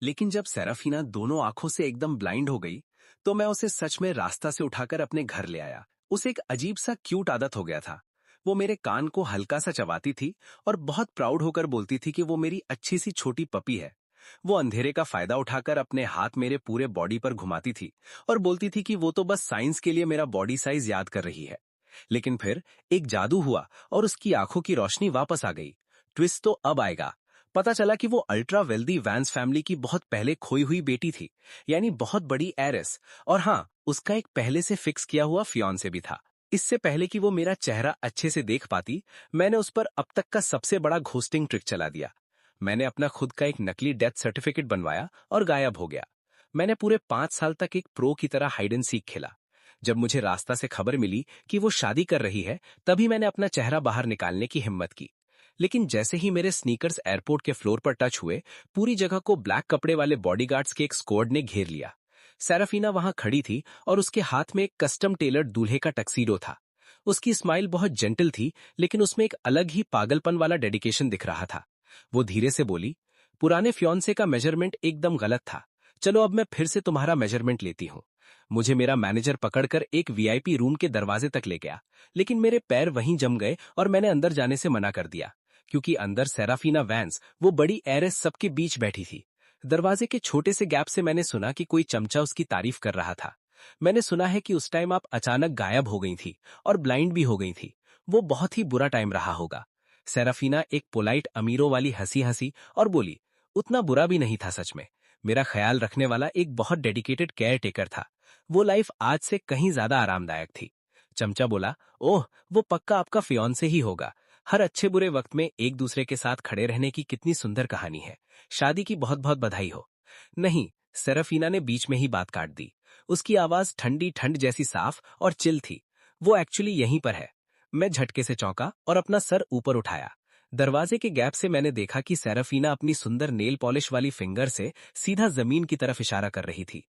लेकिन जब सेराफीना दोनों आंखों से एकदम ब्लाइंड हो गई, तो मैं उसे सच में रास्ता से उठाकर अपने घर ले आया। उसे एक अजीब सा क्यूट आदत हो गया था। वो मेरे कान को हल्का सा चबाती थी और बहुत प्राउड होकर बोलती थी कि वो मेरी अच्छी सी छोटी पपी है। वो अंधेरे का फायदा उठाकर अपने हाथ मेरे पूरे बॉडी पर घुमाती थी और बोलती थी कि वो तो बस साइंस के लिए मेरा बॉडी साइज याद कर रही है। लेकिन फिर एक जादू हुआ और उसकी आंखों की रोशनी वापस आ गई। ट्विस्ट तो अब आएगा। पता चला कि वो अल्ट्रा वेल्दी वैंस फैमिली की बहुत पहले खोई हुई बेटी थी, यानी बहुत बड़ी एरिस। और हाँ, उसका एक पहले से फिक्स किया हुआ फियांसे भी था। इससे पहले कि वो मेरा चेहरा अच्छे से देख पाती, मैंने उस पर अब तक का सबसे बड़ा घोस्टिंग ट्रिक चला दिया। मैंने अपना खुद का एक नकली डेथ सर्टिफिकेट बनवाया और गायब हो गया। मैंने पूरे 5 साल तक एक प्रो की तरह हाइड एंड सीक खेला। जब मुझे रास्ता से खबर मिली कि वो शादी कर रही है, तभी मैंने अपना चेहरा बाहर निकालने की हिम्मत की। लेकिन जैसे ही मेरे स्नीकर्स एयरपोर्ट के फ्लोर पर टच हुए, पूरी जगह को ब्लैक कपड़े वाले बॉडीगार्ड्स के एक स्क्वाड ने घेर लिया। सेराफीना वहां खड़ी थी और उसके हाथ में एक कस्टम टेलर्ड दूल्हे का टक्सीडो था। उसकी स्माइल बहुत जेंटल थी, लेकिन उसमें एक अलग ही पागलपन वाला डेडिकेशन दिख रहा था। वो धीरे से बोली, पुराने फ्योंसे का मेजरमेंट एकदम गलत था। चलो अब मैं फिर से तुम्हारा मेजरमेंट लेती हूँ। मुझे मेरा मैनेजर पकड़कर एक वीआईपी रूम के दरवाजे तक ले गया, लेकिन मेरे पैर वहीं जम गए और मैंने अंदर जाने से मना कर दिया, क्योंकि अंदर सेराफीना वैंस, वो बड़ी एरेस, सबके बीच बैठी थी। दरवाजे के छोटे से गैप से मैंने सुना कि कोई चमचा उसकी तारीफ कर रहा था। मैंने सुना है कि उस टाइम आप अचानक गायब हो गई थी और ब्लाइंड भी हो गई थी। वो बहुत ही बुरा टाइम रहा होगा। सेराफीना एक पोलाइट अमीरों वाली हंसी हंसी और बोली, उतना बुरा भी नहीं था सच में। मेरा ख्याल रखने वाला एक बहुत डेडिकेटेड केयर टेकर था। वो लाइफ आज से कहीं ज्यादा आरामदायक थी। चमचा बोला, ओह, वो पक्का आपका फियांसे ही होगा। हर अच्छे बुरे वक्त में एक दूसरे के साथ खड़े रहने की कितनी सुंदर कहानी है। शादी की बहुत बहुत बधाई हो। नहीं, सेराफीना ने बीच में ही बात काट दी। उसकी आवाज ठंडी ठंड जैसी साफ और चिल थी। वो एक्चुअली यहीं पर है। मैं झटके से चौंका और अपना सर ऊपर उठाया। दरवाजे के गैप से मैंने देखा कि सेराफीना अपनी सुंदर नेल पॉलिश वाली फिंगर से सीधा जमीन की तरफ इशारा कर रही थी।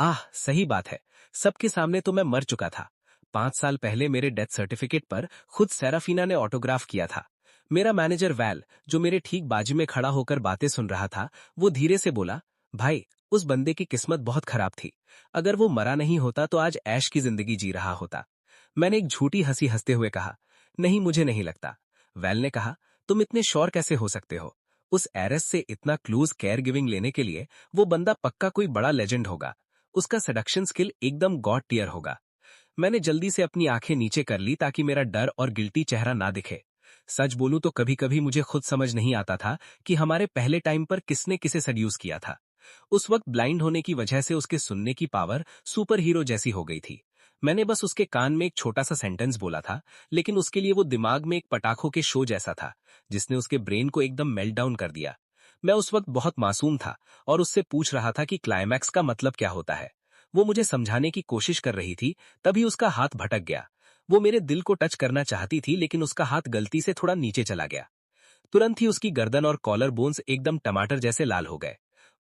आह, सही बात है। सबके सामने तो मैं मर चुका था। 5 साल पहले मेरे डेथ सर्टिफिकेट पर खुद सेराफीना ने ऑटोग्राफ किया था। मेरा मैनेजर वैल, जो मेरे ठीक बाजू में खड़ा होकर बातें सुन रहा था, वो धीरे से बोला, भाई, उस बंदे की किस्मत बहुत खराब थी। अगर वो मरा नहीं होता तो आज ऐश की जिंदगी जी रहा होता। मैंने एक झूठी हंसी हंसते हुए कहा, नहीं, मुझे नहीं लगता। वैल ने कहा, तुम इतने श्योर कैसे हो सकते हो? उस एरस से इतना क्लोज केयर गिविंग लेने के लिए वो बंदा पक्का कोई बड़ा लेजेंड होगा। उसका सडक्शन स्किल एकदम गॉड टियर होगा। मैंने जल्दी से अपनी आंखें नीचे कर ली ताकि मेरा डर और गिल्टी चेहरा ना दिखे। सच बोलूं तो कभी कभी मुझे खुद समझ नहीं आता था कि हमारे पहले टाइम पर किसने किसे सड्यूस किया था। उस वक्त ब्लाइंड होने की वजह से उसके सुनने की पावर सुपर हीरो जैसी हो गई थी। मैंने बस उसके कान में एक छोटा सा सेंटेंस बोला था, लेकिन उसके लिए वो दिमाग में एक पटाखों के शो जैसा था, जिसने उसके ब्रेन को एकदम मेल्ट डाउन कर दिया। मैं उस वक्त बहुत मासूम था और उससे पूछ रहा था कि क्लाइमैक्स का मतलब क्या होता है। वो मुझे समझाने की कोशिश कर रही थी, तभी उसका हाथ भटक गया। वो मेरे दिल को टच करना चाहती थी, लेकिन उसका हाथ गलती से थोड़ा नीचे चला गया। तुरंत ही उसकी गर्दन और कॉलर बोन्स एकदम टमाटर जैसे लाल हो गए।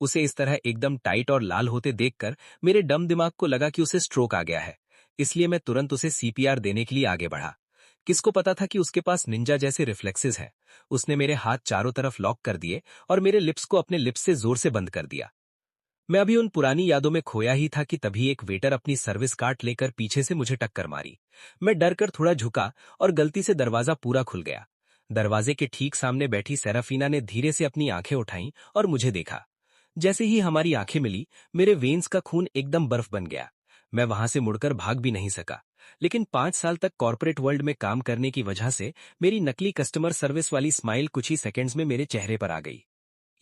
उसे इस तरह एकदम टाइट और लाल होते देखकर मेरे डम दिमाग को लगा कि उसे स्ट्रोक आ गया है। इसलिए मैं तुरंत उसे सीपीआर देने के लिए आगे बढ़ा। किसको पता था कि उसके पास निंजा जैसे रिफ्लेक्सेस हैं। उसने मेरे हाथ चारों तरफ लॉक कर दिए और मेरे लिप्स को अपने लिप्स से जोर से बंद कर दिया। मैं अभी उन पुरानी यादों में खोया ही था कि तभी एक वेटर अपनी सर्विस कार्ड लेकर पीछे से मुझे टक्कर मारी। मैं डर कर थोड़ा झुका और गलती से दरवाजा पूरा खुल गया। दरवाजे के ठीक सामने बैठी सेराफीना ने धीरे से अपनी आंखें उठाईं और मुझे देखा। जैसे ही हमारी आंखें मिली, मेरे वेन्स का खून एकदम बर्फ बन गया। मैं वहां से मुड़कर भाग भी नहीं सका। लेकिन 5 साल तक कॉर्पोरेट वर्ल्ड में काम करने की वजह से मेरी नकली कस्टमर सर्विस वाली स्माइल कुछ ही सेकंड्स में मेरे चेहरे पर आ गई।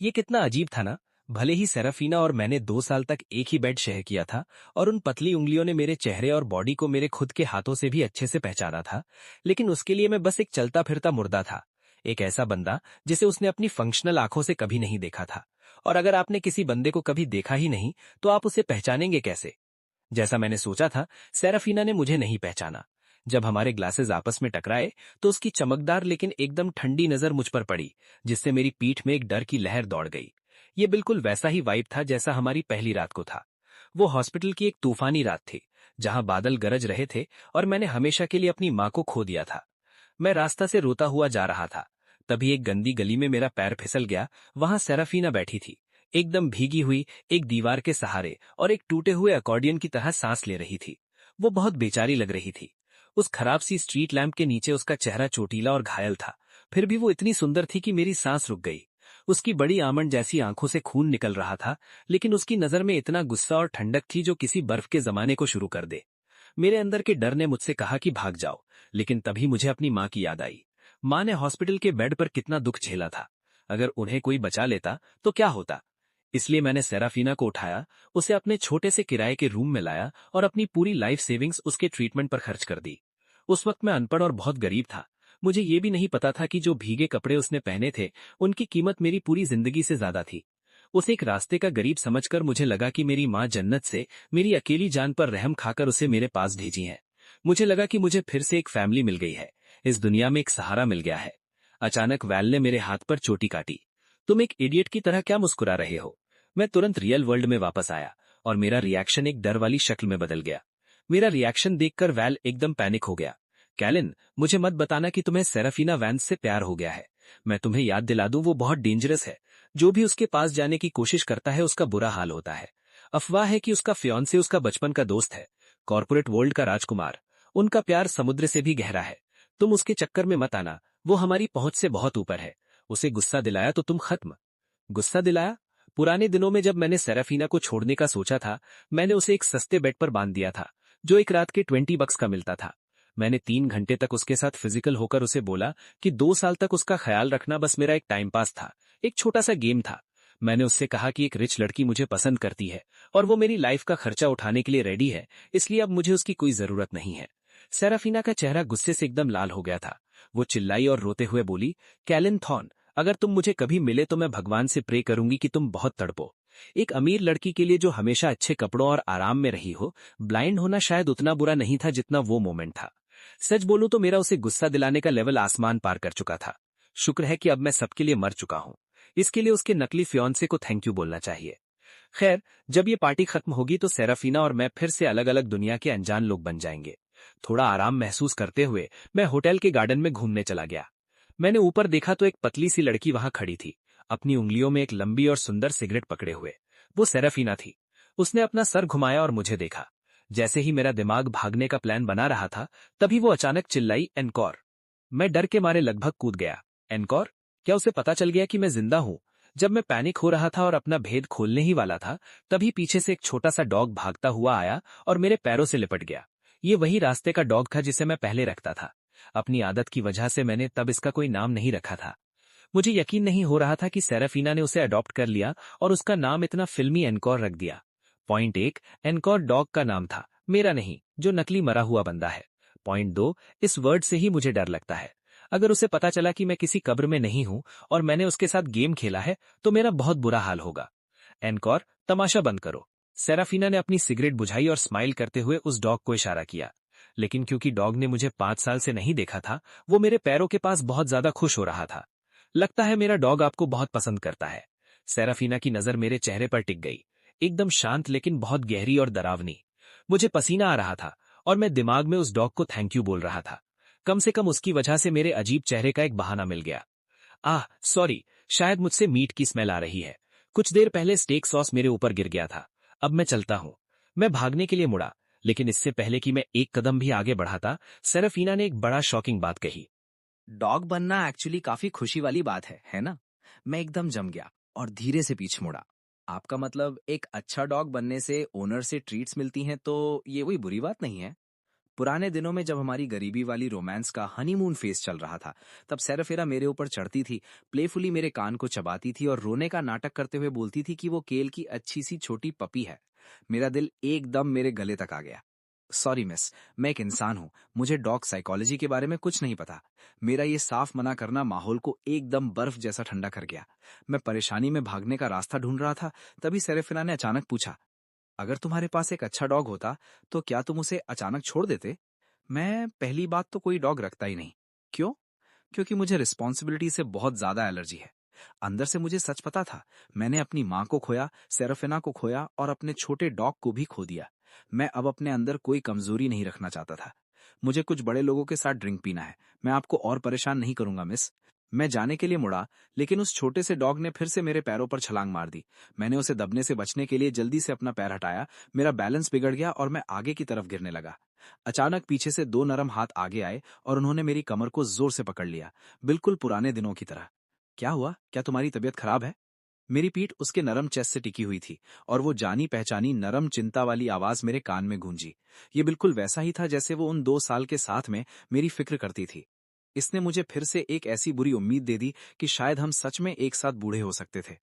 ये कितना अजीब था ना। भले ही सेराफीना और मैंने 2 साल तक एक ही बेड शेयर किया था और उन पतली उंगलियों ने मेरे चेहरे और बॉडी को मेरे खुद के हाथों से भी अच्छे से पहचाना था, लेकिन उसके लिए मैं बस एक चलता फिरता मुर्दा था। एक ऐसा बंदा जिसे उसने अपनी फंक्शनल आंखों से कभी नहीं देखा था। और अगर आपने किसी बंदे को कभी देखा ही नहीं, तो आप उसे पहचानेंगे कैसे? जैसा मैंने सोचा था, सेराफीना ने मुझे नहीं पहचाना। जब हमारे ग्लासेस आपस में टकराए, तो उसकी चमकदार लेकिन एकदम ठंडी नजर मुझ पर पड़ी, जिससे मेरी पीठ में एक डर की लहर दौड़ गई। ये बिल्कुल वैसा ही वाइब था जैसा हमारी पहली रात को था। वो हॉस्पिटल की एक तूफानी रात थी, जहां बादल गरज रहे थे और मैंने हमेशा के लिए अपनी माँ को खो दिया था। मैं रास्ता से रोता हुआ जा रहा था। तभी एक गंदी गली में मेरा पैर फिसल गया। वहां सेराफीना बैठी थी, एकदम भीगी हुई, एक दीवार के सहारे और एक टूटे हुए अकॉर्डियन की तरह सांस ले रही थी। वो बहुत बेचारी लग रही थी। उस खराब सी स्ट्रीट लैंप के नीचे उसका चेहरा चोटीला और घायल था, फिर भी वो इतनी सुंदर थी कि मेरी सांस रुक गई। उसकी बड़ी आमंड जैसी आंखों से खून निकल रहा था, लेकिन उसकी नजर में इतना गुस्सा और ठंडक थी जो किसी बर्फ के जमाने को शुरू कर दे। मेरे अंदर के डर ने मुझसे कहा कि भाग जाओ, लेकिन तभी मुझे अपनी माँ की याद आई। माँ ने हॉस्पिटल के बेड पर कितना दुख झेला था। अगर उन्हें कोई बचा लेता तो क्या होता। इसलिए मैंने सेराफीना को उठाया, उसे अपने छोटे से किराए के रूम में लाया और अपनी पूरी लाइफ सेविंग्स उसके ट्रीटमेंट पर खर्च कर दी। उस वक्त मैं अनपढ़ और बहुत गरीब था। मुझे ये भी नहीं पता था कि जो भीगे कपड़े उसने पहने थे उनकी कीमत मेरी पूरी जिंदगी से ज्यादा थी। उसे एक रास्ते का गरीब समझकर मुझे लगा कि मेरी माँ जन्नत से मेरी अकेली जान पर रहम खाकर उसे मेरे पास भेजी है। मुझे लगा कि मुझे फिर से एक फैमिली मिल गई है, इस दुनिया में एक सहारा मिल गया है। अचानक वैल ने मेरे हाथ पर चोटी काटी। तुम एक इडियट की तरह क्या मुस्कुरा रहे हो? मैं तुरंत रियल वर्ल्ड में वापस आया और मेरा रिएक्शन एक डर वाली शक्ल में बदल गया। मेरा रिएक्शन देखकर वैल एकदम पैनिक हो गया। कैलिन, मुझे मत बताना कि तुम्हें सेराफीना वैंस से प्यार हो गया है। मैं तुम्हें याद दिला दूं, वो बहुत डेंजरस है। जो भी उसके पास जाने की कोशिश करता है उसका बुरा हाल होता है। अफवाह है कि उसका फियांसे उसका बचपन का दोस्त है, कॉर्पोरेट वर्ल्ड का राजकुमार। उनका प्यार समुद्र से भी गहरा है। तुम उसके चक्कर में मत आना, वो हमारी पहुंच से बहुत ऊपर है। उसे गुस्सा दिलाया तो तुम खत्म। गुस्सा दिलाया? पुराने दिनों में जब मैंने सेराफीना को छोड़ने का सोचा था, मैंने उसे एक सस्ते बेड पर बांध दिया था, जो एक रात के 20 बक्स का मिलता था। मैंने 3 घंटे तक उसके साथ फिजिकल होकर उसे बोला कि 2 साल तक उसका ख्याल रखना बस मेरा एक टाइम पास था, एक छोटा सा गेम था। मैंने उससे कहा कि एक रिच लड़की मुझे पसंद करती है और वो मेरी लाइफ का खर्चा उठाने के लिए रेडी है, इसलिए अब मुझे उसकी कोई जरूरत नहीं है। सेराफीना का चेहरा गुस्से से एकदम लाल हो गया था। वो चिल्लाई और रोते हुए बोली, कैलिन थॉर्न, अगर तुम मुझे कभी मिले तो मैं भगवान से प्रे करूंगी कि तुम बहुत तड़पो। एक अमीर लड़की के लिए जो हमेशा अच्छे कपड़ों और आराम में रही हो, ब्लाइंड होना शायद उतना बुरा नहीं था जितना वो मोमेंट था। सच बोलूं तो मेरा उसे गुस्सा दिलाने का लेवल आसमान पार कर चुका था। शुक्र है कि अब मैं सबके लिए मर चुका हूं। इसके लिए उसके नकली फियांसे को थैंक यू बोलना चाहिए। खैर, जब ये पार्टी खत्म होगी तो सेराफीना और मैं फिर से अलग अलग दुनिया के अनजान लोग बन जाएंगे। थोड़ा आराम महसूस करते हुए मैं होटल के गार्डन में घूमने चला गया। मैंने ऊपर देखा तो एक पतली सी लड़की वहां खड़ी थी, अपनी उंगलियों में एक लंबी और सुंदर सिगरेट पकड़े हुए। वो सेराफीना थी। उसने अपना सर घुमाया और मुझे देखा। जैसे ही मेरा दिमाग भागने का प्लान बना रहा था, तभी वो अचानक चिल्लाई, एनकॉर। मैं डर के मारे लगभग कूद गया। एनकॉर? क्या उसे पता चल गया कि मैं जिंदा हूं? जब मैं पैनिक हो रहा था और अपना भेद खोलने ही वाला था, तभी पीछे से एक छोटा सा डॉग भागता हुआ आया और मेरे पैरों से लिपट गया। ये वही रास्ते का डॉग था जिसे मैं पहले रखता था। अपनी आदत की वजह से मैंने तब इसका कोई नाम नहीं रखा था। मुझे यकीन नहीं हो रहा था कि सेराफीना ने उसे अडॉप्ट कर लिया और उसका नाम इतना फिल्मी एनकॉर रख दिया। पॉइंट 1, एनकॉर डॉग का नाम था, मेरा नहीं, जो नकली मरा हुआ बंदा है। पॉइंट 2, इस वर्ड से ही मुझे डर लगता है। अगर उसे पता चला कि मैं किसी कब्र में नहीं हूं और मैंने उसके साथ गेम खेला है, तो मेरा बहुत बुरा हाल होगा। एनकॉर, तमाशा बंद करो। सेराफीना ने अपनी सिगरेट बुझाई और स्माइल करते हुए उस डॉग को इशारा किया। लेकिन क्योंकि डॉग ने मुझे 5 साल से नहीं देखा था, वो मेरे पैरों के पास बहुत ज्यादा खुश हो रहा था। लगता है मेरा डॉग आपको बहुत पसंद करता है। सेराफीना की नजर मेरे चेहरे पर टिक गई, एकदम शांत लेकिन बहुत गहरी और डरावनी। मुझे पसीना आ रहा था और मैं दिमाग में उस डॉग को थैंक यू बोल रहा था। कम से कम उसकी वजह से मेरे अजीब चेहरे का एक बहाना मिल गया। सॉरी, शायद मुझसे मीट की स्मेल आ रही है। कुछ देर पहले स्टेक सॉस मेरे ऊपर गिर गया था। अब मैं चलता हूँ। मैं भागने के लिए मुड़ा, लेकिन इससे पहले कि मैं एक कदम भी आगे बढ़ाता, सेराफीना ने एक बड़ा शॉकिंग बात कही। डॉग बनना एक्चुअली काफी खुशी वाली बात है ना? मैं एकदम जम गया और धीरे से पीछे मुड़ा। आपका मतलब एक अच्छा डॉग बनने से ओनर से ट्रीट्स मिलती हैं, तो ये कोई बुरी बात नहीं है? पुराने दिनों में जब हमारी गरीबी वाली रोमांस का हनीमून फेस चल रहा था, तब सेराफिना मेरे ऊपर चढ़ती थी, प्लेफुली मेरे कान को चबाती थी और रोने का नाटक करते हुए बोलती थी कि वो केल की अच्छी सी छोटी पपी है। मेरा दिल एकदम मेरे गले तक आ गया। सॉरी मिस, मैं एक इंसान हूँ, मुझे डॉग साइकोलॉजी के बारे में कुछ नहीं पता। मेरा ये साफ मना करना माहौल को एकदम बर्फ जैसा ठंडा कर गया। मैं परेशानी में भागने का रास्ता ढूंढ रहा था, तभी सेरेफिना ने अचानक पूछा, अगर तुम्हारे पास एक अच्छा डॉग होता, तो क्या तुम उसे अचानक छोड़ देते? मैं पहली बात तो कोई डॉग रखता ही नहीं। क्यों? क्योंकि मुझे रिस्पॉन्सिबिलिटी से बहुत ज्यादा एलर्जी है। अंदर से मुझे सच पता था, मैंने अपनी माँ को खोया, सेराफिना को खोया और अपने छोटे डॉग को भी खो दिया। मैं अब अपने अंदर कोई कमजोरी नहीं रखना चाहता था। मुझे कुछ बड़े लोगों के साथ ड्रिंक पीना है। मैं आपको और परेशान नहीं करूंगा मिस। मैं जाने के लिए मुड़ा, लेकिन उस छोटे से डॉग ने फिर से मेरे पैरों पर छलांग मार दी। मैंने उसे दबने से बचने के लिए जल्दी से अपना पैर हटाया, मेरा बैलेंस बिगड़ गया और मैं आगे की तरफ गिरने लगा। अचानक पीछे से दो नरम हाथ आगे आए और उन्होंने मेरी कमर को जोर से पकड़ लिया, बिल्कुल पुराने दिनों की तरह। क्या हुआ? क्या तुम्हारी तबीयत खराब है? मेरी पीठ उसके नरम चेस्ट से टिकी हुई थी और वो जानी पहचानी नरम चिंता वाली आवाज मेरे कान में गूंजी। ये बिल्कुल वैसा ही था जैसे वो उन 2 साल के साथ में मेरी फिक्र करती थी। इसने मुझे फिर से एक ऐसी बुरी उम्मीद दे दी कि शायद हम सच में एक साथ बूढ़े हो सकते थे।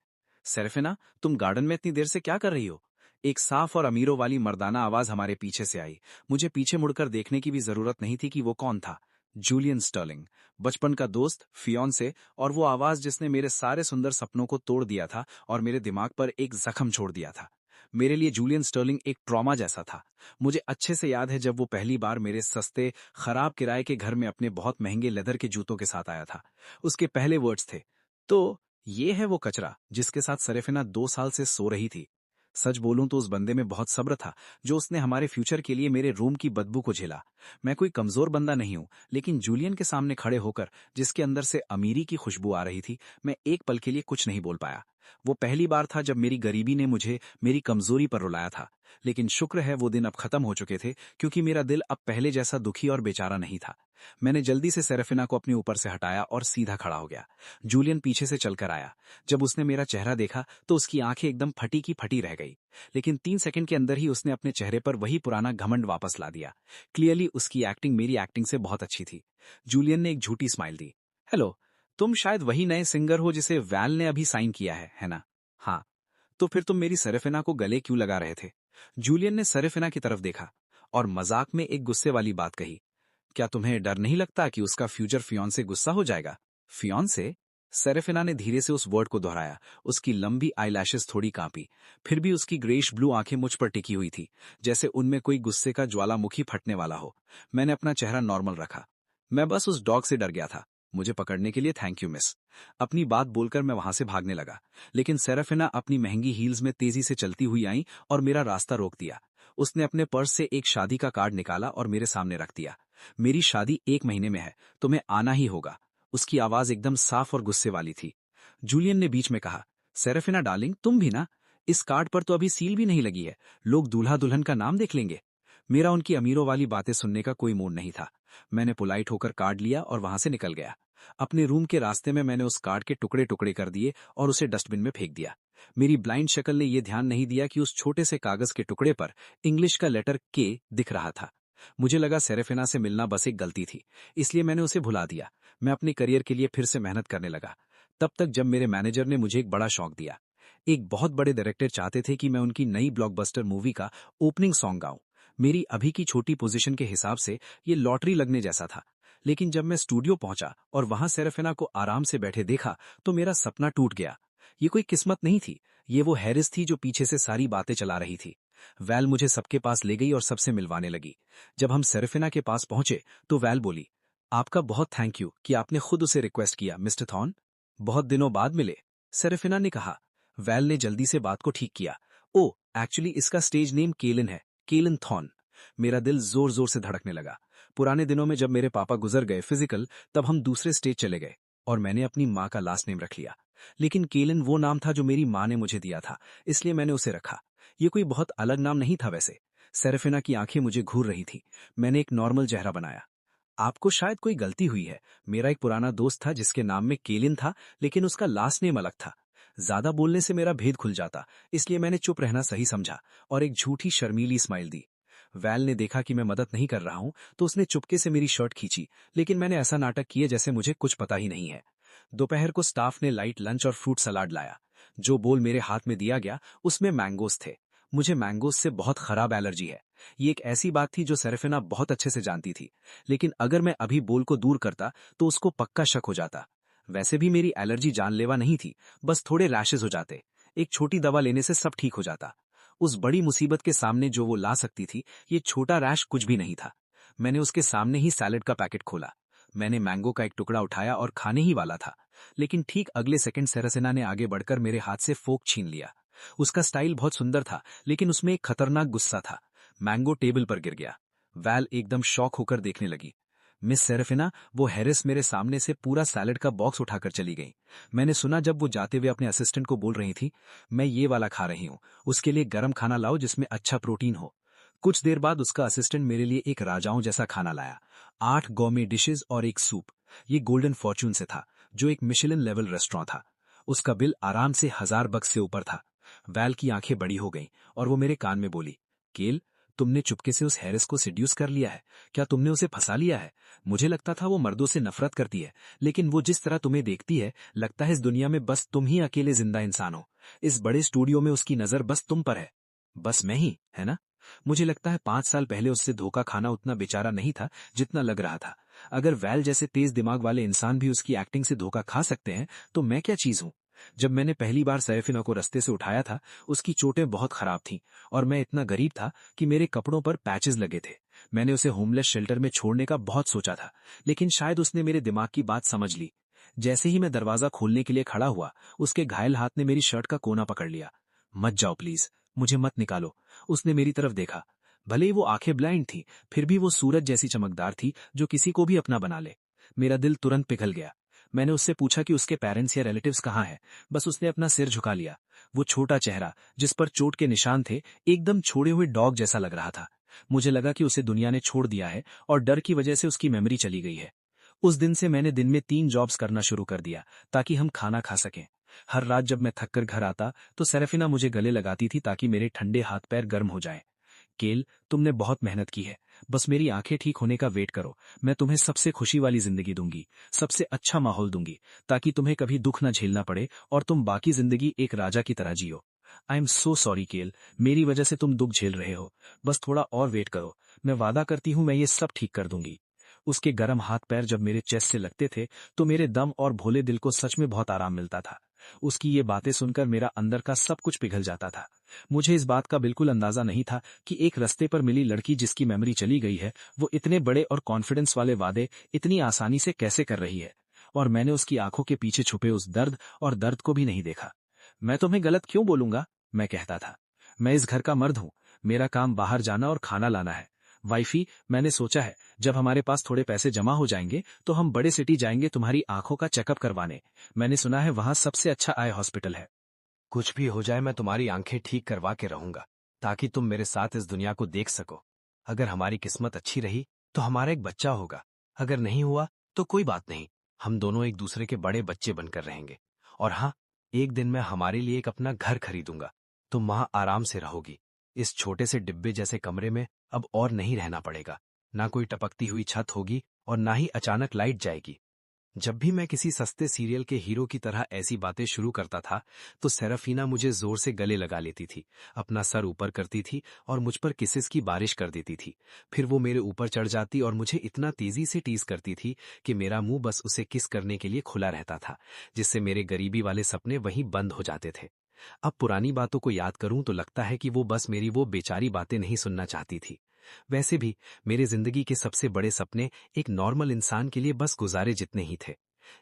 सेरेफिना, तुम गार्डन में इतनी देर से क्या कर रही हो? एक साफ और अमीरों वाली मर्दाना आवाज हमारे पीछे से आई। मुझे पीछे मुड़कर देखने की भी जरूरत नहीं थी कि वो कौन था। जूलियन स्टर्लिंग, बचपन का दोस्त, फियोंसे, और वो आवाज जिसने मेरे सारे सुंदर सपनों को तोड़ दिया था और मेरे दिमाग पर एक जख्म छोड़ दिया था। मेरे लिए जूलियन स्टर्लिंग एक ट्रॉमा जैसा था। मुझे अच्छे से याद है जब वो पहली बार मेरे सस्ते, खराब किराए के घर में अपने बहुत महंगे लेदर के जूतों के साथ आया था। उसके पहले वर्ड्स थे, तो ये है वो कचरा जिसके साथ सरेफिना 2 साल से सो रही थी। सच बोलूं तो उस बंदे में बहुत सब्र था जो उसने हमारे फ्यूचर के लिए मेरे रूम की बदबू को झेला। मैं कोई कमजोर बंदा नहीं हूं, लेकिन जूलियन के सामने खड़े होकर जिसके अंदर से अमीरी की खुशबू आ रही थी, मैं एक पल के लिए कुछ नहीं बोल पाया। वो पहली बार था जब मेरी गरीबी ने मुझे मेरी कमजोरी पर रुलाया था। लेकिन शुक्र है वो दिन अब खत्म हो चुके थे, क्योंकि मेरा दिल अब पहले जैसा दुखी और बेचारा नहीं था। मैंने जल्दी से सेरेफिना को अपने ऊपर से हटाया और सीधा खड़ा हो गया। जूलियन पीछे से चलकर आया। जब उसने मेरा चेहरा देखा तो उसकी आंखें एकदम फटी की फटी रह गई, लेकिन 3 सेकंड के अंदर ही उसने अपने चेहरे पर वही पुराना घमंड वापस ला दिया। क्लियरली उसकी एक्टिंग मेरी एक्टिंग से बहुत अच्छी थी। जूलियन ने एक झूठी स्माइल दी। हेलो, तुम शायद वही नए सिंगर हो जिसे वैल ने अभी साइन किया है ना? हाँ। तो फिर तुम मेरी सरेफिना को गले क्यों लगा रहे थे? जूलियन ने सरेफिना की तरफ देखा और मजाक में एक गुस्से वाली बात कही। क्या तुम्हें डर नहीं लगता कि उसका फ्यूचर फियांसे गुस्सा हो जाएगा? फियांसे? सेरेफिना ने धीरे से उस वर्ड को दोहराया। उसकी लंबी आईलैशेस थोड़ी कांपी, फिर भी उसकी ग्रेश ब्लू आंखें मुझ पर टिकी हुई थी, जैसे उनमें कोई गुस्से का ज्वालामुखी फटने वाला हो। मैंने अपना चेहरा नॉर्मल रखा। मैं बस उस डॉग से डर गया था। मुझे पकड़ने के लिए थैंक यू मिस। अपनी बात बोलकर मैं वहां से भागने लगा, लेकिन सेरेफिना अपनी महंगी हील्स में तेजी से चलती हुई आई और मेरा रास्ता रोक दिया। उसने अपने पर्स से एक शादी का कार्ड निकाला और मेरे सामने रख दिया। मेरी शादी 1 महीने में है, तुम्हें आना ही होगा। उसकी आवाज एकदम साफ और गुस्से वाली थी। जूलियन ने बीच में कहा, सेरेफिना डार्लिंग, तुम भी ना? इस कार्ड पर तो अभी सील भी नहीं लगी है, लोग दूल्हा दुल्हन का नाम देख लेंगे। मेरा उनकी अमीरों वाली बातें सुनने का कोई मूड नहीं था। मैंने पोलाइट होकर कार्ड लिया और वहां से निकल गया। अपने रूम के रास्ते में मैंने उस कार्ड के टुकड़े टुकड़े कर दिए और उसे डस्टबिन में फेंक दिया। मेरी ब्लाइंड शक्ल ने यह ध्यान नहीं दिया कि उस छोटे से कागज के टुकड़े पर इंग्लिश का लेटर के दिख रहा था। मुझे लगा सेरेफिना से मिलना बस एक गलती थी, इसलिए मैंने उसे भुला दिया। मैं अपने करियर के लिए फिर से मेहनत करने लगा। तब तक जब मेरे मैनेजर ने मुझे एक बड़ा शौक दिया। एक बहुत बड़े डायरेक्टर चाहते थे कि मैं उनकी नई ब्लॉकबस्टर मूवी का ओपनिंग सॉन्ग गाऊं। मेरी अभी की छोटी पोजीशन के हिसाब से ये लॉटरी लगने जैसा था। लेकिन जब मैं स्टूडियो पहुंचा और वहां सेरेफिना को आराम से बैठे देखा तो मेरा सपना टूट गया। ये कोई किस्मत नहीं थी, ये वो हैरिस थी जो पीछे से सारी बातें चला रही थी। वैल मुझे सबके पास ले गई और सबसे मिलवाने लगी। जब हम सेरेफिना के पास पहुंचे तो वैल बोली, आपका बहुत थैंक यू कि आपने खुद उसे रिक्वेस्ट किया मिस्टर थॉर्न। बहुत दिनों बाद मिले, सेरेफिना ने कहा। वैल ने जल्दी से बात को ठीक किया। ओ, एक्चुअली इसका स्टेज नेम केलिन है, केलिन थॉर्न। मेरा दिल जोर जोर से धड़कने लगा। पुराने दिनों में जब मेरे पापा गुजर गए फिजिकल, तब हम दूसरे स्टेज चले गए और मैंने अपनी माँ का लास्ट नेम रख लिया। लेकिन केलिन वो नाम था जो मेरी माँ ने मुझे दिया था, इसलिए मैंने उसे रखा। ये कोई बहुत अलग नाम नहीं था वैसे। सेरेफिना की आंखें मुझे घूर रही थी। मैंने एक नॉर्मल चेहरा बनाया। आपको शायद कोई गलती हुई है। मेरा एक पुराना दोस्त था जिसके नाम में केलिन था, लेकिन उसका लास्ट नेम अलग था। ज्यादा बोलने से मेरा भेद खुल जाता, इसलिए मैंने चुप रहना सही समझा और एक झूठी शर्मीली स्माइल दी। वैल ने देखा कि मैं मदद नहीं कर रहा हूं, तो उसने चुपके से मेरी शर्ट खींची, लेकिन मैंने ऐसा नाटक किए जैसे मुझे कुछ पता ही नहीं है। दोपहर को स्टाफ ने लाइट लंच और फ्रूट सलाद लाया। जो बोल मेरे हाथ में दिया गया उसमें मैंगोस थे। मुझे मैंगोस से बहुत खराब एलर्जी है। ये एक ऐसी बात थी जो सेरेफिना बहुत अच्छे से जानती थी, लेकिन अगर मैं अभी बोल को दूर करता तो उसको पक्का शक हो जाता। वैसे भी मेरी एलर्जी जानलेवा नहीं थी, बस थोड़े रैशेज हो जाते। एक छोटी दवा लेने से सब ठीक हो जाता। उस बड़ी मुसीबत के सामने जो वो ला सकती थी, ये छोटा रैश कुछ भी नहीं था। मैंने उसके सामने ही सैलेड का पैकेट खोला। मैंने मैंगो का एक टुकड़ा उठाया और खाने ही वाला था, लेकिन ठीक अगले सेकंड सेरेसिना ने आगे बढ़कर मेरे हाथ से फोक छीन लिया। उसका स्टाइल बहुत सुंदर था, लेकिन उसमें एक खतरनाक गुस्सा था। मैंगो टेबल पर गिर गया। वैल एकदम शॉक होकर देखने लगी। मिस सेरेफिना, वो हैरिस मेरे सामने से पूरा सैलेड का बॉक्स उठाकर चली गई। मैंने सुना जब वो जाते हुए अपने असिस्टेंट को बोल रही थी, मैं ये वाला खा रही हूँ, उसके लिए गर्म खाना लाओ जिसमें अच्छा प्रोटीन हो। कुछ देर बाद उसका असिस्टेंट मेरे लिए एक राजाओं जैसा खाना लाया, 8 गौमे डिशेज और एक सूप। ये गोल्डन फॉर्च्यून से था, जो एक मिशेलिन लेवल रेस्टोरेंट था। उसका बिल आराम से $1000 से ऊपर था। वैल की आंखें बड़ी हो गईं और वो मेरे कान में बोली, केल, तुमने चुपके से उस हैरिस को सिड्यूस कर लिया है। क्या तुमने उसे फंसा लिया है? मुझे लगता था वो मर्दों से नफरत करती है, लेकिन वो जिस तरह तुम्हें देखती है, लगता है इस दुनिया में बस तुम ही अकेले जिंदा इंसान हो। इस बड़े स्टूडियो में उसकी नजर बस तुम पर है। बस मैं ही, है ना? मुझे लगता है 5 साल पहले उससे धोखा खाना उतना बेचारा नहीं था जितना लग रहा था। अगर वैल जैसे तेज दिमाग वाले इंसान भी उसकी एक्टिंग से धोखा खा सकते हैं, तो मैं क्या चीज हूं? जब मैंने पहली बार सैफिना को रास्ते से उठाया था, उसकी चोटें बहुत खराब थीं और मैं इतना गरीब था कि मेरे कपड़ों पर पैचेस लगे थे। मैंने उसे होमलेस शेल्टर में छोड़ने का बहुत सोचा था, लेकिन शायद उसने मेरे दिमाग की बात समझ ली। जैसे ही मैं दरवाजा खोलने के लिए खड़ा हुआ, उसके घायल हाथ ने मेरी शर्ट का कोना पकड़ लिया। मत जाओ प्लीज, मुझे मत निकालो। उसने मेरी तरफ देखा। भले ही वो आंखें ब्लाइंड थी, फिर भी वो सूरज जैसी चमकदार थी जो किसी को भी अपना बना ले। मेरा दिल तुरंत पिघल गया। मैंने उससे पूछा कि उसके पेरेंट्स या रिलेटिव्स कहाँ हैं। बस उसने अपना सिर झुका लिया। वो छोटा चेहरा, जिस पर चोट के निशान थे, एकदम छोड़े हुए डॉग जैसा लग रहा था। मुझे लगा कि उसे दुनिया ने छोड़ दिया है और डर की वजह से उसकी मेमोरी चली गई है। उस दिन से मैंने दिन में 3 जॉब्स करना शुरू कर दिया ताकि हम खाना खा सकें। हर रात जब मैं थककर घर आता तो सेरेफिना मुझे गले लगाती थी ताकि मेरे ठंडे हाथ पैर गर्म हो जाएं। केल, तुमने बहुत मेहनत की है, बस मेरी आंखें ठीक होने का वेट करो। मैं तुम्हें सबसे खुशी वाली जिंदगी दूंगी, सबसे अच्छा माहौल दूंगी, ताकि तुम्हें कभी दुख न झेलना पड़े और तुम बाकी जिंदगी एक राजा की तरह जियो। आई एम सो सॉरी केल, मेरी वजह से तुम दुख झेल रहे हो। बस थोड़ा और वेट करो, मैं वादा करती हूँ मैं ये सब ठीक कर दूंगी। उसके गर्म हाथ पैर जब मेरे चेस्ट से लगते थे तो मेरे दम और भोले दिल को सच में बहुत आराम मिलता था। उसकी ये बातें सुनकर मेरा अंदर का सब कुछ पिघल जाता था। मुझे इस बात का बिल्कुल अंदाजा नहीं था कि एक रास्ते पर मिली लड़की जिसकी मेमोरी चली गई है, वो इतने बड़े और कॉन्फिडेंस वाले वादे इतनी आसानी से कैसे कर रही है। और मैंने उसकी आंखों के पीछे छुपे उस दर्द को भी नहीं देखा। मैं तुम्हें गलत क्यों बोलूंगा, मैं कहता था। मैं इस घर का मर्द हूं, मेरा काम बाहर जाना और खाना लाना है। वाइफी, मैंने सोचा है जब हमारे पास थोड़े पैसे जमा हो जाएंगे तो हम बड़े सिटी जाएंगे तुम्हारी आंखों का चेकअप करवाने। मैंने सुना है वहां सबसे अच्छा आई हॉस्पिटल है। कुछ भी हो जाए, मैं तुम्हारी आंखें ठीक करवा के रहूंगा ताकि तुम मेरे साथ इस दुनिया को देख सको। अगर हमारी किस्मत अच्छी रही तो हमारा एक बच्चा होगा, अगर नहीं हुआ तो कोई बात नहीं, हम दोनों एक दूसरे के बड़े बच्चे बनकर रहेंगे। और हाँ, एक दिन मैं हमारे लिए एक अपना घर खरीदूंगा, तुम वहां आराम से रहोगी। इस छोटे से डिब्बे जैसे कमरे में अब और नहीं रहना पड़ेगा। ना कोई टपकती हुई छत होगी और ना ही अचानक लाइट जाएगी। जब भी मैं किसी सस्ते सीरियल के हीरो की तरह ऐसी बातें शुरू करता था, तो सेराफीना मुझे जोर से गले लगा लेती थी, अपना सर ऊपर करती थी और मुझ पर किसेस की बारिश कर देती थी। फिर वो मेरे ऊपर चढ़ जाती और मुझे इतना तेजी से टीज करती थी कि मेरा मुंह बस उसे किस करने के लिए खुला रहता था, जिससे मेरे गरीबी वाले सपने वहीं बंद हो जाते थे। अब पुरानी बातों को याद करूं तो लगता है कि वो बस मेरी वो बेचारी बातें नहीं सुनना चाहती थी। वैसे भी मेरे जिंदगी के सबसे बड़े सपने एक नॉर्मल इंसान के लिए बस गुजारे जितने ही थे,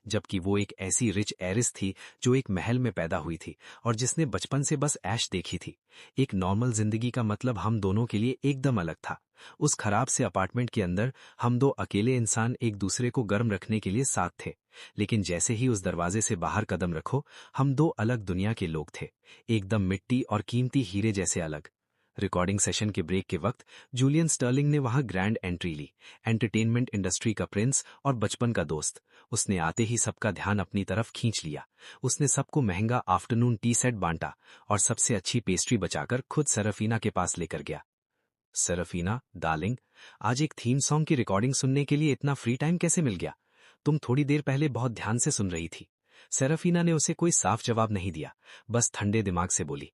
जबकि वो एक ऐसी रिच एरिस थी जो एक महल में पैदा हुई थी और जिसने बचपन से बस ऐश देखी थी। एक नॉर्मल जिंदगी का मतलब हम दोनों के लिए एकदम अलग था। उस खराब से अपार्टमेंट के अंदर हम दो अकेले इंसान एक दूसरे को गर्म रखने के लिए साथ थे, लेकिन जैसे ही उस दरवाजे से बाहर कदम रखो, हम दो अलग दुनिया के लोग थे, एकदम मिट्टी और कीमती हीरे जैसे अलग। रिकॉर्डिंग सेशन के ब्रेक के वक्त जूलियन स्टर्लिंग ने वहां ग्रैंड एंट्री ली, एंटरटेनमेंट इंडस्ट्री का प्रिंस और बचपन का दोस्त। उसने आते ही सबका ध्यान अपनी तरफ खींच लिया। उसने सबको महंगा आफ्टरनून टी सेट बांटा और सबसे अच्छी पेस्ट्री बचाकर खुद सरफीना के पास लेकर गया। सरफीना डार्लिंग, आज एक थीम सॉन्ग की रिकॉर्डिंग सुनने के लिए इतना फ्री टाइम कैसे मिल गया? तुम थोड़ी देर पहले बहुत ध्यान से सुन रही थी। सेराफीना ने उसे कोई साफ जवाब नहीं दिया, बस ठंडे दिमाग से बोली,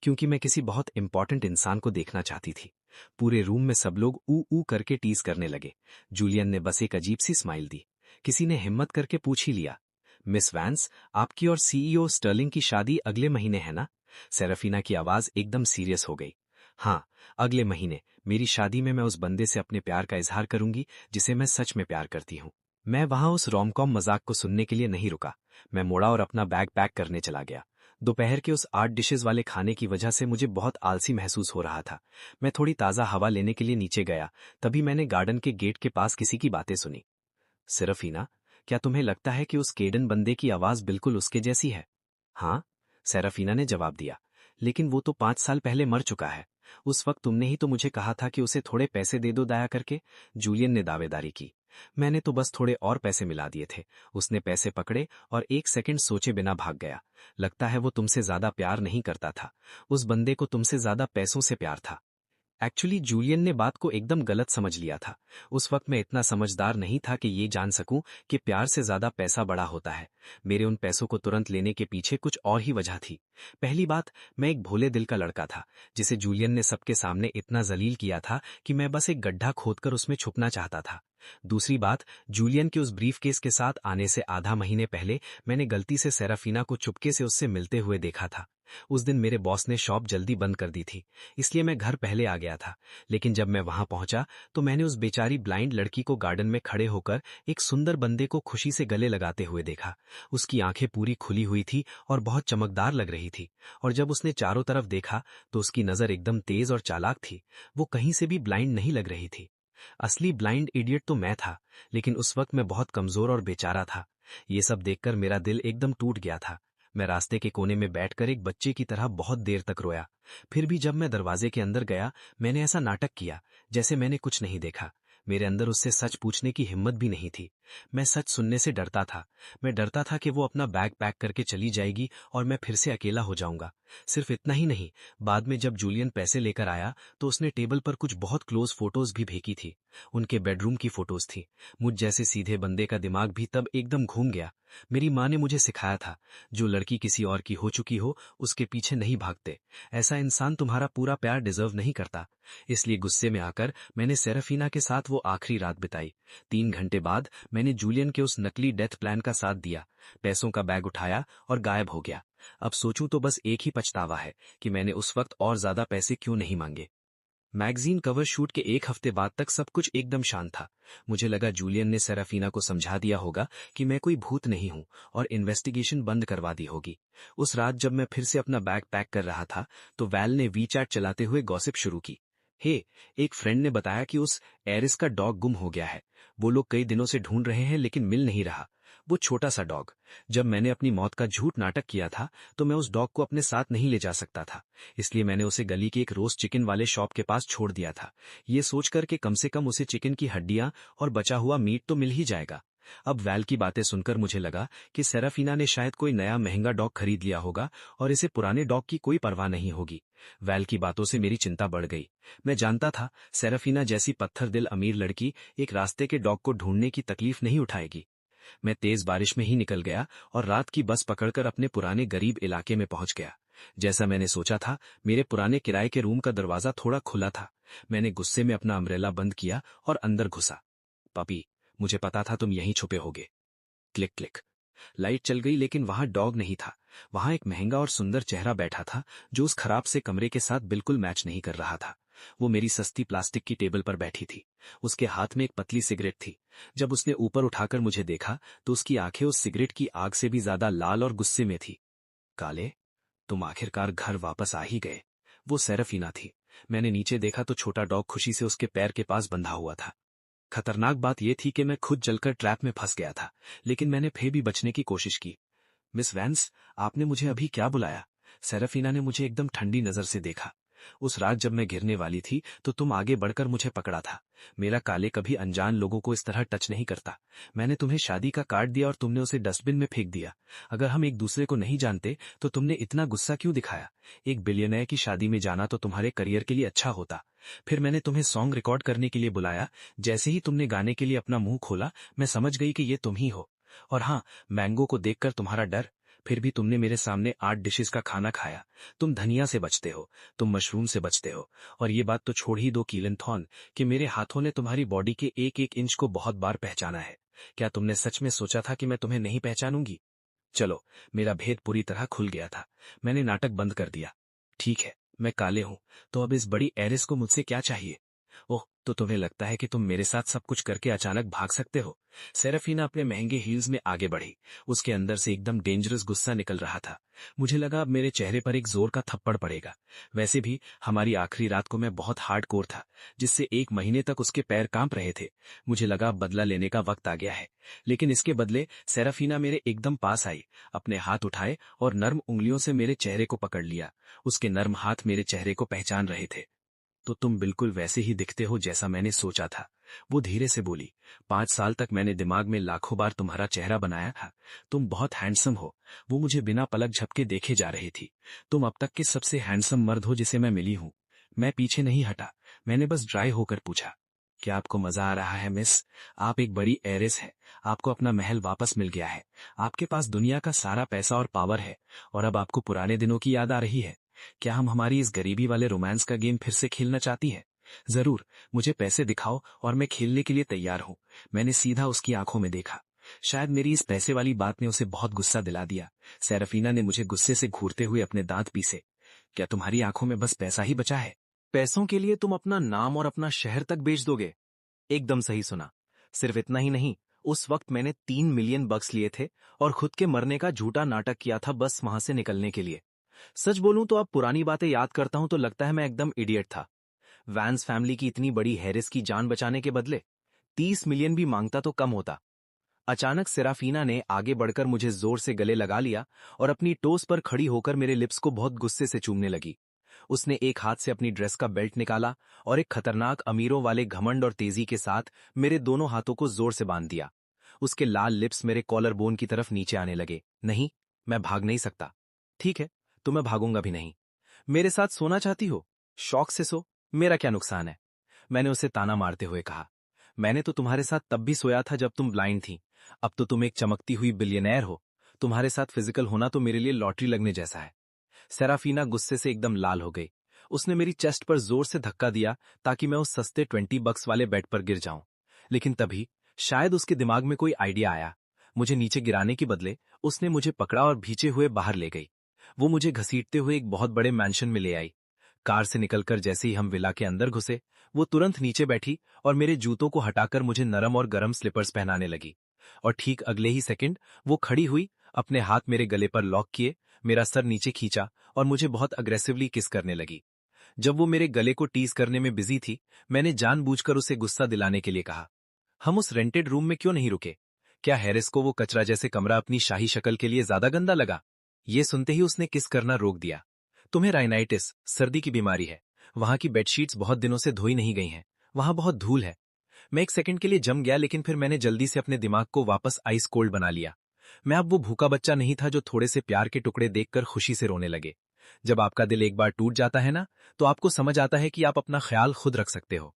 क्योंकि मैं किसी बहुत इंपॉर्टेंट इंसान को देखना चाहती थी। पूरे रूम में सब लोग ऊ ऊ करके टीज करने लगे। जूलियन ने बस एक अजीब सी स्माइल दी। किसी ने हिम्मत करके पूछ ही लिया, मिस वैंस, आपकी और सीईओ स्टर्लिंग की शादी अगले महीने है ना? सेराफीना की आवाज एकदम सीरियस हो गई। हाँ, अगले महीने मेरी शादी में मैं उस बंदे से अपने प्यार का इजहार करूंगी जिसे मैं सच में प्यार करती हूँ। मैं वहां उस रोमकॉम मजाक को सुनने के लिए नहीं रुका। मैं मुड़ा और अपना बैग पैक करने चला गया। दोपहर के उस 8 डिशेस वाले खाने की वजह से मुझे बहुत आलसी महसूस हो रहा था। मैं थोड़ी ताज़ा हवा लेने के लिए नीचे गया, तभी मैंने गार्डन के गेट के पास किसी की बातें सुनी। सेराफीना, क्या तुम्हें लगता है कि उस केडन बंदे की आवाज बिल्कुल उसके जैसी है? हाँ, सेराफीना ने जवाब दिया। लेकिन वो तो 5 साल पहले मर चुका है। उस वक्त तुमने ही तो मुझे कहा था कि उसे थोड़े पैसे दे दो दया करके। जूलियन ने दावेदारी की। मैंने तो बस थोड़े और पैसे मिला दिए थे। उसने पैसे पकड़े और 1 सेकंड सोचे बिना भाग गया। लगता है वो तुमसे ज्यादा प्यार नहीं करता था। उस बंदे को तुमसे ज्यादा पैसों से प्यार था। एक्चुअली जूलियन ने बात को एकदम गलत समझ लिया था। उस वक्त मैं इतना समझदार नहीं था कि ये जान सकूं कि प्यार से ज्यादा पैसा बड़ा होता है। मेरे उन पैसों को तुरंत लेने के पीछे कुछ और ही वजह थी। पहली बात, मैं एक भोले दिल का लड़का था जिसे जूलियन ने सबके सामने इतना जलील किया था कि मैं बस एक गड्ढा खोदकर उसमें छुपना चाहता था। दूसरी बात, जूलियन के उस ब्रीफ केस के साथ आने से आधा महीने पहले मैंने गलती से सेराफीना को चुपके से उससे मिलते हुए देखा था। उस दिन मेरे बॉस ने शॉप जल्दी बंद कर दी थी, इसलिए मैं घर पहले आ गया था। लेकिन जब मैं वहां पहुंचा तो मैंने उस बेचारी ब्लाइंड लड़की को गार्डन में खड़े होकर एक सुंदर बंदे को खुशी से गले लगाते हुए देखा। उसकी आंखें पूरी खुली हुई थी और बहुत चमकदार लग रही थी। और जब उसने चारों तरफ देखा तो उसकी नजर एकदम तेज और चालाक थी। वो कहीं से भी ब्लाइंड नहीं लग रही थी। असली ब्लाइंड इडियट तो मैं था, लेकिन उस वक्त मैं बहुत कमजोर और बेचारा था। ये सब देखकर मेरा दिल एकदम टूट गया था। मैं रास्ते के कोने में बैठकर एक बच्चे की तरह बहुत देर तक रोया। फिर भी जब मैं दरवाजे के अंदर गया, मैंने ऐसा नाटक किया जैसे मैंने कुछ नहीं देखा। मेरे अंदर उससे सच पूछने की हिम्मत भी नहीं थी। मैं सच सुनने से डरता था। मैं डरता था कि वो अपना बैग पैक करके चली जाएगी और मैं फिर से अकेला हो जाऊंगा। सिर्फ इतना ही नहीं, बाद में जब जूलियन पैसे लेकर आया तो उसने टेबल पर कुछ बहुत क्लोज फोटोज भी फेंकी थी। उनके बेडरूम की फोटोज थी। मुझ जैसे सीधे बंदे का दिमाग भी तब एकदम घूम गया। मेरी माँ ने मुझे सिखाया था, जो लड़की किसी और की हो चुकी हो उसके पीछे नहीं भागते। ऐसा इंसान तुम्हारा पूरा प्यार डिजर्व नहीं करता। इसलिए गुस्से में आकर मैंने सेराफीना के साथ वो आखिरी रात बिताई। 3 घंटे बाद मैंने जूलियन के उस नकली डेथ प्लान का साथ दिया, पैसों का बैग उठाया और गायब हो गया। अब सोचूं तो बस एक ही पछतावा है कि मैंने उस वक्त और ज्यादा पैसे क्यों नहीं मांगे। मैगजीन कवर शूट के 1 हफ्ते बाद तक सब कुछ एकदम शांत था। मुझे लगा जूलियन ने सेराफीना को समझा दिया होगा कि मैं कोई भूत नहीं हूं और इन्वेस्टिगेशन बंद करवा दी होगी। उस रात जब मैं फिर से अपना बैग पैक कर रहा था तो वैल ने वीचैट चलाते हुए गॉसिप शुरू की। एक फ्रेंड ने बताया कि उस एरिस का डॉग गुम हो गया है। वो लोग कई दिनों से ढूंढ रहे हैं लेकिन मिल नहीं रहा। वो छोटा सा डॉग। जब मैंने अपनी मौत का झूठ नाटक किया था तो मैं उस डॉग को अपने साथ नहीं ले जा सकता था, इसलिए मैंने उसे गली के एक रोस्ट चिकन वाले शॉप के पास छोड़ दिया था, ये सोचकर कि कम से कम उसे चिकन की हड्डियां और बचा हुआ मीट तो मिल ही जाएगा। अब वैल की बातें सुनकर मुझे लगा कि सेराफीना ने शायद कोई नया महंगा डॉग खरीद लिया होगा और इसे पुराने डॉग की कोई परवाह नहीं होगी। वैल की बातों से मेरी चिंता बढ़ गई। मैं जानता था सेराफीना जैसी पत्थर दिल अमीर लड़की एक रास्ते के डॉग को ढूंढने की तकलीफ नहीं उठाएगी। मैं तेज बारिश में ही निकल गया और रात की बस पकड़कर अपने पुराने गरीब इलाके में पहुंच गया। जैसा मैंने सोचा था, मेरे पुराने किराए के रूम का दरवाजा थोड़ा खुला था। मैंने गुस्से में अपना अम्ब्रेला बंद किया और अंदर घुसा। पपी, मुझे पता था तुम यहीं छुपे होगे। Click click. लाइट चल गई लेकिन वहां डॉग नहीं था। वहां एक महंगा और सुंदर चेहरा बैठा था जो उस खराब से कमरे के साथ बिल्कुल मैच नहीं कर रहा था। वो मेरी सस्ती प्लास्टिक की टेबल पर बैठी थी। उसके हाथ में एक पतली सिगरेट थी। जब उसने ऊपर उठाकर मुझे देखा तो उसकी आंखें उस सिगरेट की आग से भी ज्यादा लाल और गुस्से में थी। काले, तुम आखिरकार घर वापस आ ही गए। वो सेराफीना थी। मैंने नीचे देखा तो छोटा डॉग खुशी से उसके पैर के पास बंधा हुआ था। खतरनाक बात यह थी कि मैं खुद जलकर ट्रैप में फंस गया था, लेकिन मैंने फिर भी बचने की कोशिश की। मिस वैंस, आपने मुझे अभी क्या बुलाया? सेराफीना ने मुझे एकदम ठंडी नजर से देखा। उस रात जब मैं गिरने वाली थी तो तुम आगे बढ़कर मुझे पकड़ा था। मेरा काले कभी अनजान लोगों को इस तरह टच नहीं करता। मैंने तुम्हें शादी का कार्ड दिया और तुमने उसे डस्टबिन में फेंक दिया। अगर हम एक दूसरे को नहीं जानते तो तुमने इतना गुस्सा क्यों दिखाया? एक बिलियनर की शादी में जाना तो तुम्हारे करियर के लिए अच्छा होता। फिर मैंने तुम्हें सॉन्ग रिकॉर्ड करने के लिए बुलाया। जैसे ही तुमने गाने के लिए अपना मुंह खोला, मैं समझ गई कि ये तुम ही हो। और हाँ, मैंगो को देखकर तुम्हारा डर। फिर भी तुमने मेरे सामने 8 डिशेस का खाना खाया। तुम धनिया से बचते हो, तुम मशरूम से बचते हो। और ये बात तो छोड़ ही दो कीलन कि मेरे हाथों ने तुम्हारी बॉडी के एक एक इंच को बहुत बार पहचाना है। क्या तुमने सच में सोचा था कि मैं तुम्हें नहीं पहचानूंगी? चलो, मेरा भेद पूरी तरह खुल गया था। मैंने नाटक बंद कर दिया। ठीक है, मैं काले हूं, तो अब इस बड़ी एरिस को मुझसे क्या चाहिए? ओह, तो तुम्हें लगता है कि तुम मेरे साथ सब कुछ करके अचानक भाग सकते हो? सेराफीना अपने महंगे हील्स में आगे बढ़ी। उसके अंदर से एकदम डेंजरस गुस्सा निकल रहा था। मुझे लगा अब मेरे चेहरे पर एक जोर का थप्पड़ पड़ेगा। वैसे भी हमारी आखिरी रात को मैं बहुत हार्डकोर था, जिससे 1 महीने तक उसके पैर कांप रहे थे। मुझे लगा अब बदला लेने का वक्त आ गया है। लेकिन इसके बदले सेराफीना मेरे एकदम पास आई, अपने हाथ उठाए और नर्म उंगलियों से मेरे चेहरे को पकड़ लिया। उसके नर्म हाथ मेरे चेहरे को पहचान रहे थे। तो तुम बिल्कुल वैसे ही दिखते हो जैसा मैंने सोचा था, वो धीरे से बोली। 5 साल तक मैंने दिमाग में लाखों बार तुम्हारा चेहरा बनाया था। तुम बहुत हैंडसम हो। वो मुझे बिना पलक झपके देखे जा रही थी। तुम अब तक के सबसे हैंडसम मर्द हो जिसे मैं मिली हूँ। मैं पीछे नहीं हटा। मैंने बस ड्राई होकर पूछा, क्या आपको मजा आ रहा है मिस? आप एक बड़ी एरिस है। आपको अपना महल वापस मिल गया है। आपके पास दुनिया का सारा पैसा और पावर है। और अब आपको पुराने दिनों की याद आ रही है। क्या हम हमारी इस गरीबी वाले रोमांस का गेम फिर से खेलना चाहती है? जरूर, मुझे पैसे दिखाओ और मैं खेलने के लिए तैयार हूँ। मैंने सीधा उसकी आंखों में देखा। शायद मेरी इस पैसे वाली बात ने उसे बहुत गुस्सा दिला दिया। सेराफीना ने मुझे गुस्से से घूरते हुए अपने दांत पीसे। क्या तुम्हारी आंखों में बस पैसा ही बचा है? पैसों के लिए तुम अपना नाम और अपना शहर तक बेच दोगे? एकदम सही सुना। सिर्फ इतना ही नहीं, उस वक्त मैंने 3 मिलियन बक्स लिए थे और खुद के मरने का झूठा नाटक किया था बस वहां से निकलने के लिए। सच बोलूं तो अब पुरानी बातें याद करता हूं तो लगता है मैं एकदम इडियट था। वैंस फैमिली की इतनी बड़ी हैरिस की जान बचाने के बदले 30 मिलियन भी मांगता तो कम होता। अचानक सेराफीना ने आगे बढ़कर मुझे जोर से गले लगा लिया और अपनी टोस पर खड़ी होकर मेरे लिप्स को बहुत गुस्से से चूमने लगी। उसने एक हाथ से अपनी ड्रेस का बेल्ट निकाला और एक खतरनाक अमीरों वाले घमंड और तेजी के साथ मेरे दोनों हाथों को जोर से बांध दिया। उसके लाल लिप्स मेरे कॉलर बोन की तरफ नीचे आने लगे। नहीं, मैं भाग नहीं सकता। ठीक है, तो मैं भागूंगा भी नहीं। मेरे साथ सोना चाहती हो? शौक से सो, मेरा क्या नुकसान है? मैंने उसे ताना मारते हुए कहा। मैंने तो तुम्हारे साथ तब भी सोया था जब तुम ब्लाइंड थी। अब तो तुम एक चमकती हुई बिलियनर हो। तुम्हारे साथ फिजिकल होना तो मेरे लिए लॉटरी लगने जैसा है। सेराफीना गुस्से से एकदम लाल हो गई। उसने मेरी चेस्ट पर जोर से धक्का दिया ताकि मैं उस सस्ते 20 बक्स वाले बेड पर गिर जाऊं। लेकिन तभी शायद उसके दिमाग में कोई आइडिया आया। मुझे नीचे गिराने के बदले उसने मुझे पकड़ा और भींचे हुए बाहर ले गई। वो मुझे घसीटते हुए एक बहुत बड़े मैंशन में ले आई। कार से निकलकर जैसे ही हम विला के अंदर घुसे, वो तुरंत नीचे बैठी और मेरे जूतों को हटाकर मुझे नरम और गर्म स्लीपर्स पहनाने लगी। और ठीक अगले ही सेकंड वो खड़ी हुई, अपने हाथ मेरे गले पर लॉक किए, मेरा सर नीचे खींचा और मुझे बहुत अग्रेसिवली किस करने लगी। जब वो मेरे गले को टीज करने में बिजी थी, मैंने जानबूझकर उसे गुस्सा दिलाने के लिए कहा, हम उस रेंटेड रूम में क्यों नहीं रुके? क्या हैरिस को वो कचरा जैसे कमरा अपनी शाही शक्ल के लिए ज्यादा गंदा लगा? ये सुनते ही उसने किस करना रोक दिया। तुम्हें राइनाइटिस, सर्दी की बीमारी है। वहां की बेडशीट्स बहुत दिनों से धोई नहीं गई हैं। वहां बहुत धूल है। मैं एक सेकंड के लिए जम गया, लेकिन फिर मैंने जल्दी से अपने दिमाग को वापस आइस कोल्ड बना लिया। मैं अब वो भूखा बच्चा नहीं था जो थोड़े से प्यार के टुकड़े देखकर खुशी से रोने लगे। जब आपका दिल एक बार टूट जाता है ना, तो आपको समझ आता है कि आप अपना ख्याल खुद रख सकते हो।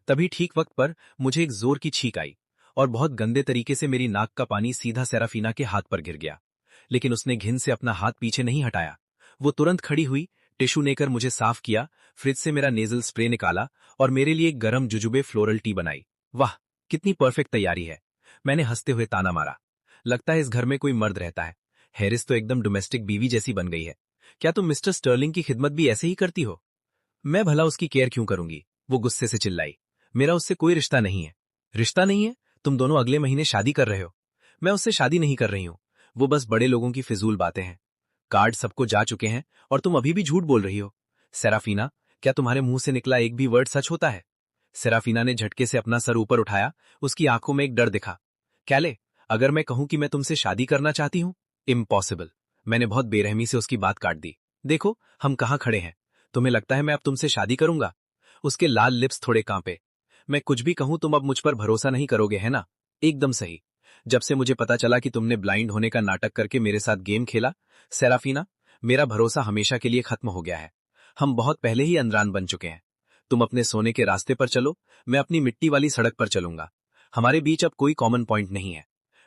तभी ठीक वक्त पर मुझे एक जोर की छींक आई और बहुत गंदे तरीके से मेरी नाक का पानी सीधा सेराफीना के हाथ पर गिर गया। लेकिन उसने घिन से अपना हाथ पीछे नहीं हटाया। वो तुरंत खड़ी हुई, टिश्यू लेकर मुझे साफ किया, फ्रिज से मेरा नेजल स्प्रे निकाला और मेरे लिए गर्म जुजुबे फ्लोरल टी बनाई। वाह, कितनी परफेक्ट तैयारी है। मैंने हंसते हुए ताना मारा। लगता है इस घर में कोई मर्द रहता है। हैरिस तो एकदम डोमेस्टिक बीवी जैसी बन गई है। क्या तुम मिस्टर स्टर्लिंग की खिदमत भी ऐसे ही करती हो? मैं भला उसकी केयर क्यों करूंगी? वो गुस्से से चिल्लाई। मेरा उससे कोई रिश्ता नहीं है। रिश्ता नहीं है? तुम दोनों अगले महीने शादी कर रहे हो। मैं उससे शादी नहीं कर रही हूं। वो बस बड़े लोगों की फिजूल बातें हैं। कार्ड सबको जा चुके हैं और तुम अभी भी झूठ बोल रही हो। सेराफीना, क्या तुम्हारे मुंह से निकला एक भी वर्ड सच होता है? सेराफीना ने झटके से अपना सर ऊपर उठाया। उसकी आंखों में एक डर दिखा। कैले, अगर मैं कहूं कि मैं तुमसे शादी करना चाहती हूं? इम्पॉसिबल। मैंने बहुत बेरहमी से उसकी बात काट दी। देखो, हम कहां खड़े हैं। तुम्हें लगता है मैं अब तुमसे शादी करूंगा? उसके लाल लिप्स थोड़े कांपे। मैं कुछ भी कहूं तुम अब मुझ पर भरोसा नहीं करोगे, है ना? एकदम सही। जब से मुझे पता चला कि तुमने ब्लाइंड होने का नाटक करके मेरे साथ गेम खेला, सेराफीना, मेरा भरोसा हमेशा के लिए खत्म हो गया है। हम बहुत पहले ही अनजान बन चुके हैं। तुम अपने सोने के रास्ते पर चलो, मैं अपनी मिट्टी वाली सड़क पर चलूंगा। हमारे बीच अब कोई कॉमन पॉइंट नहीं है।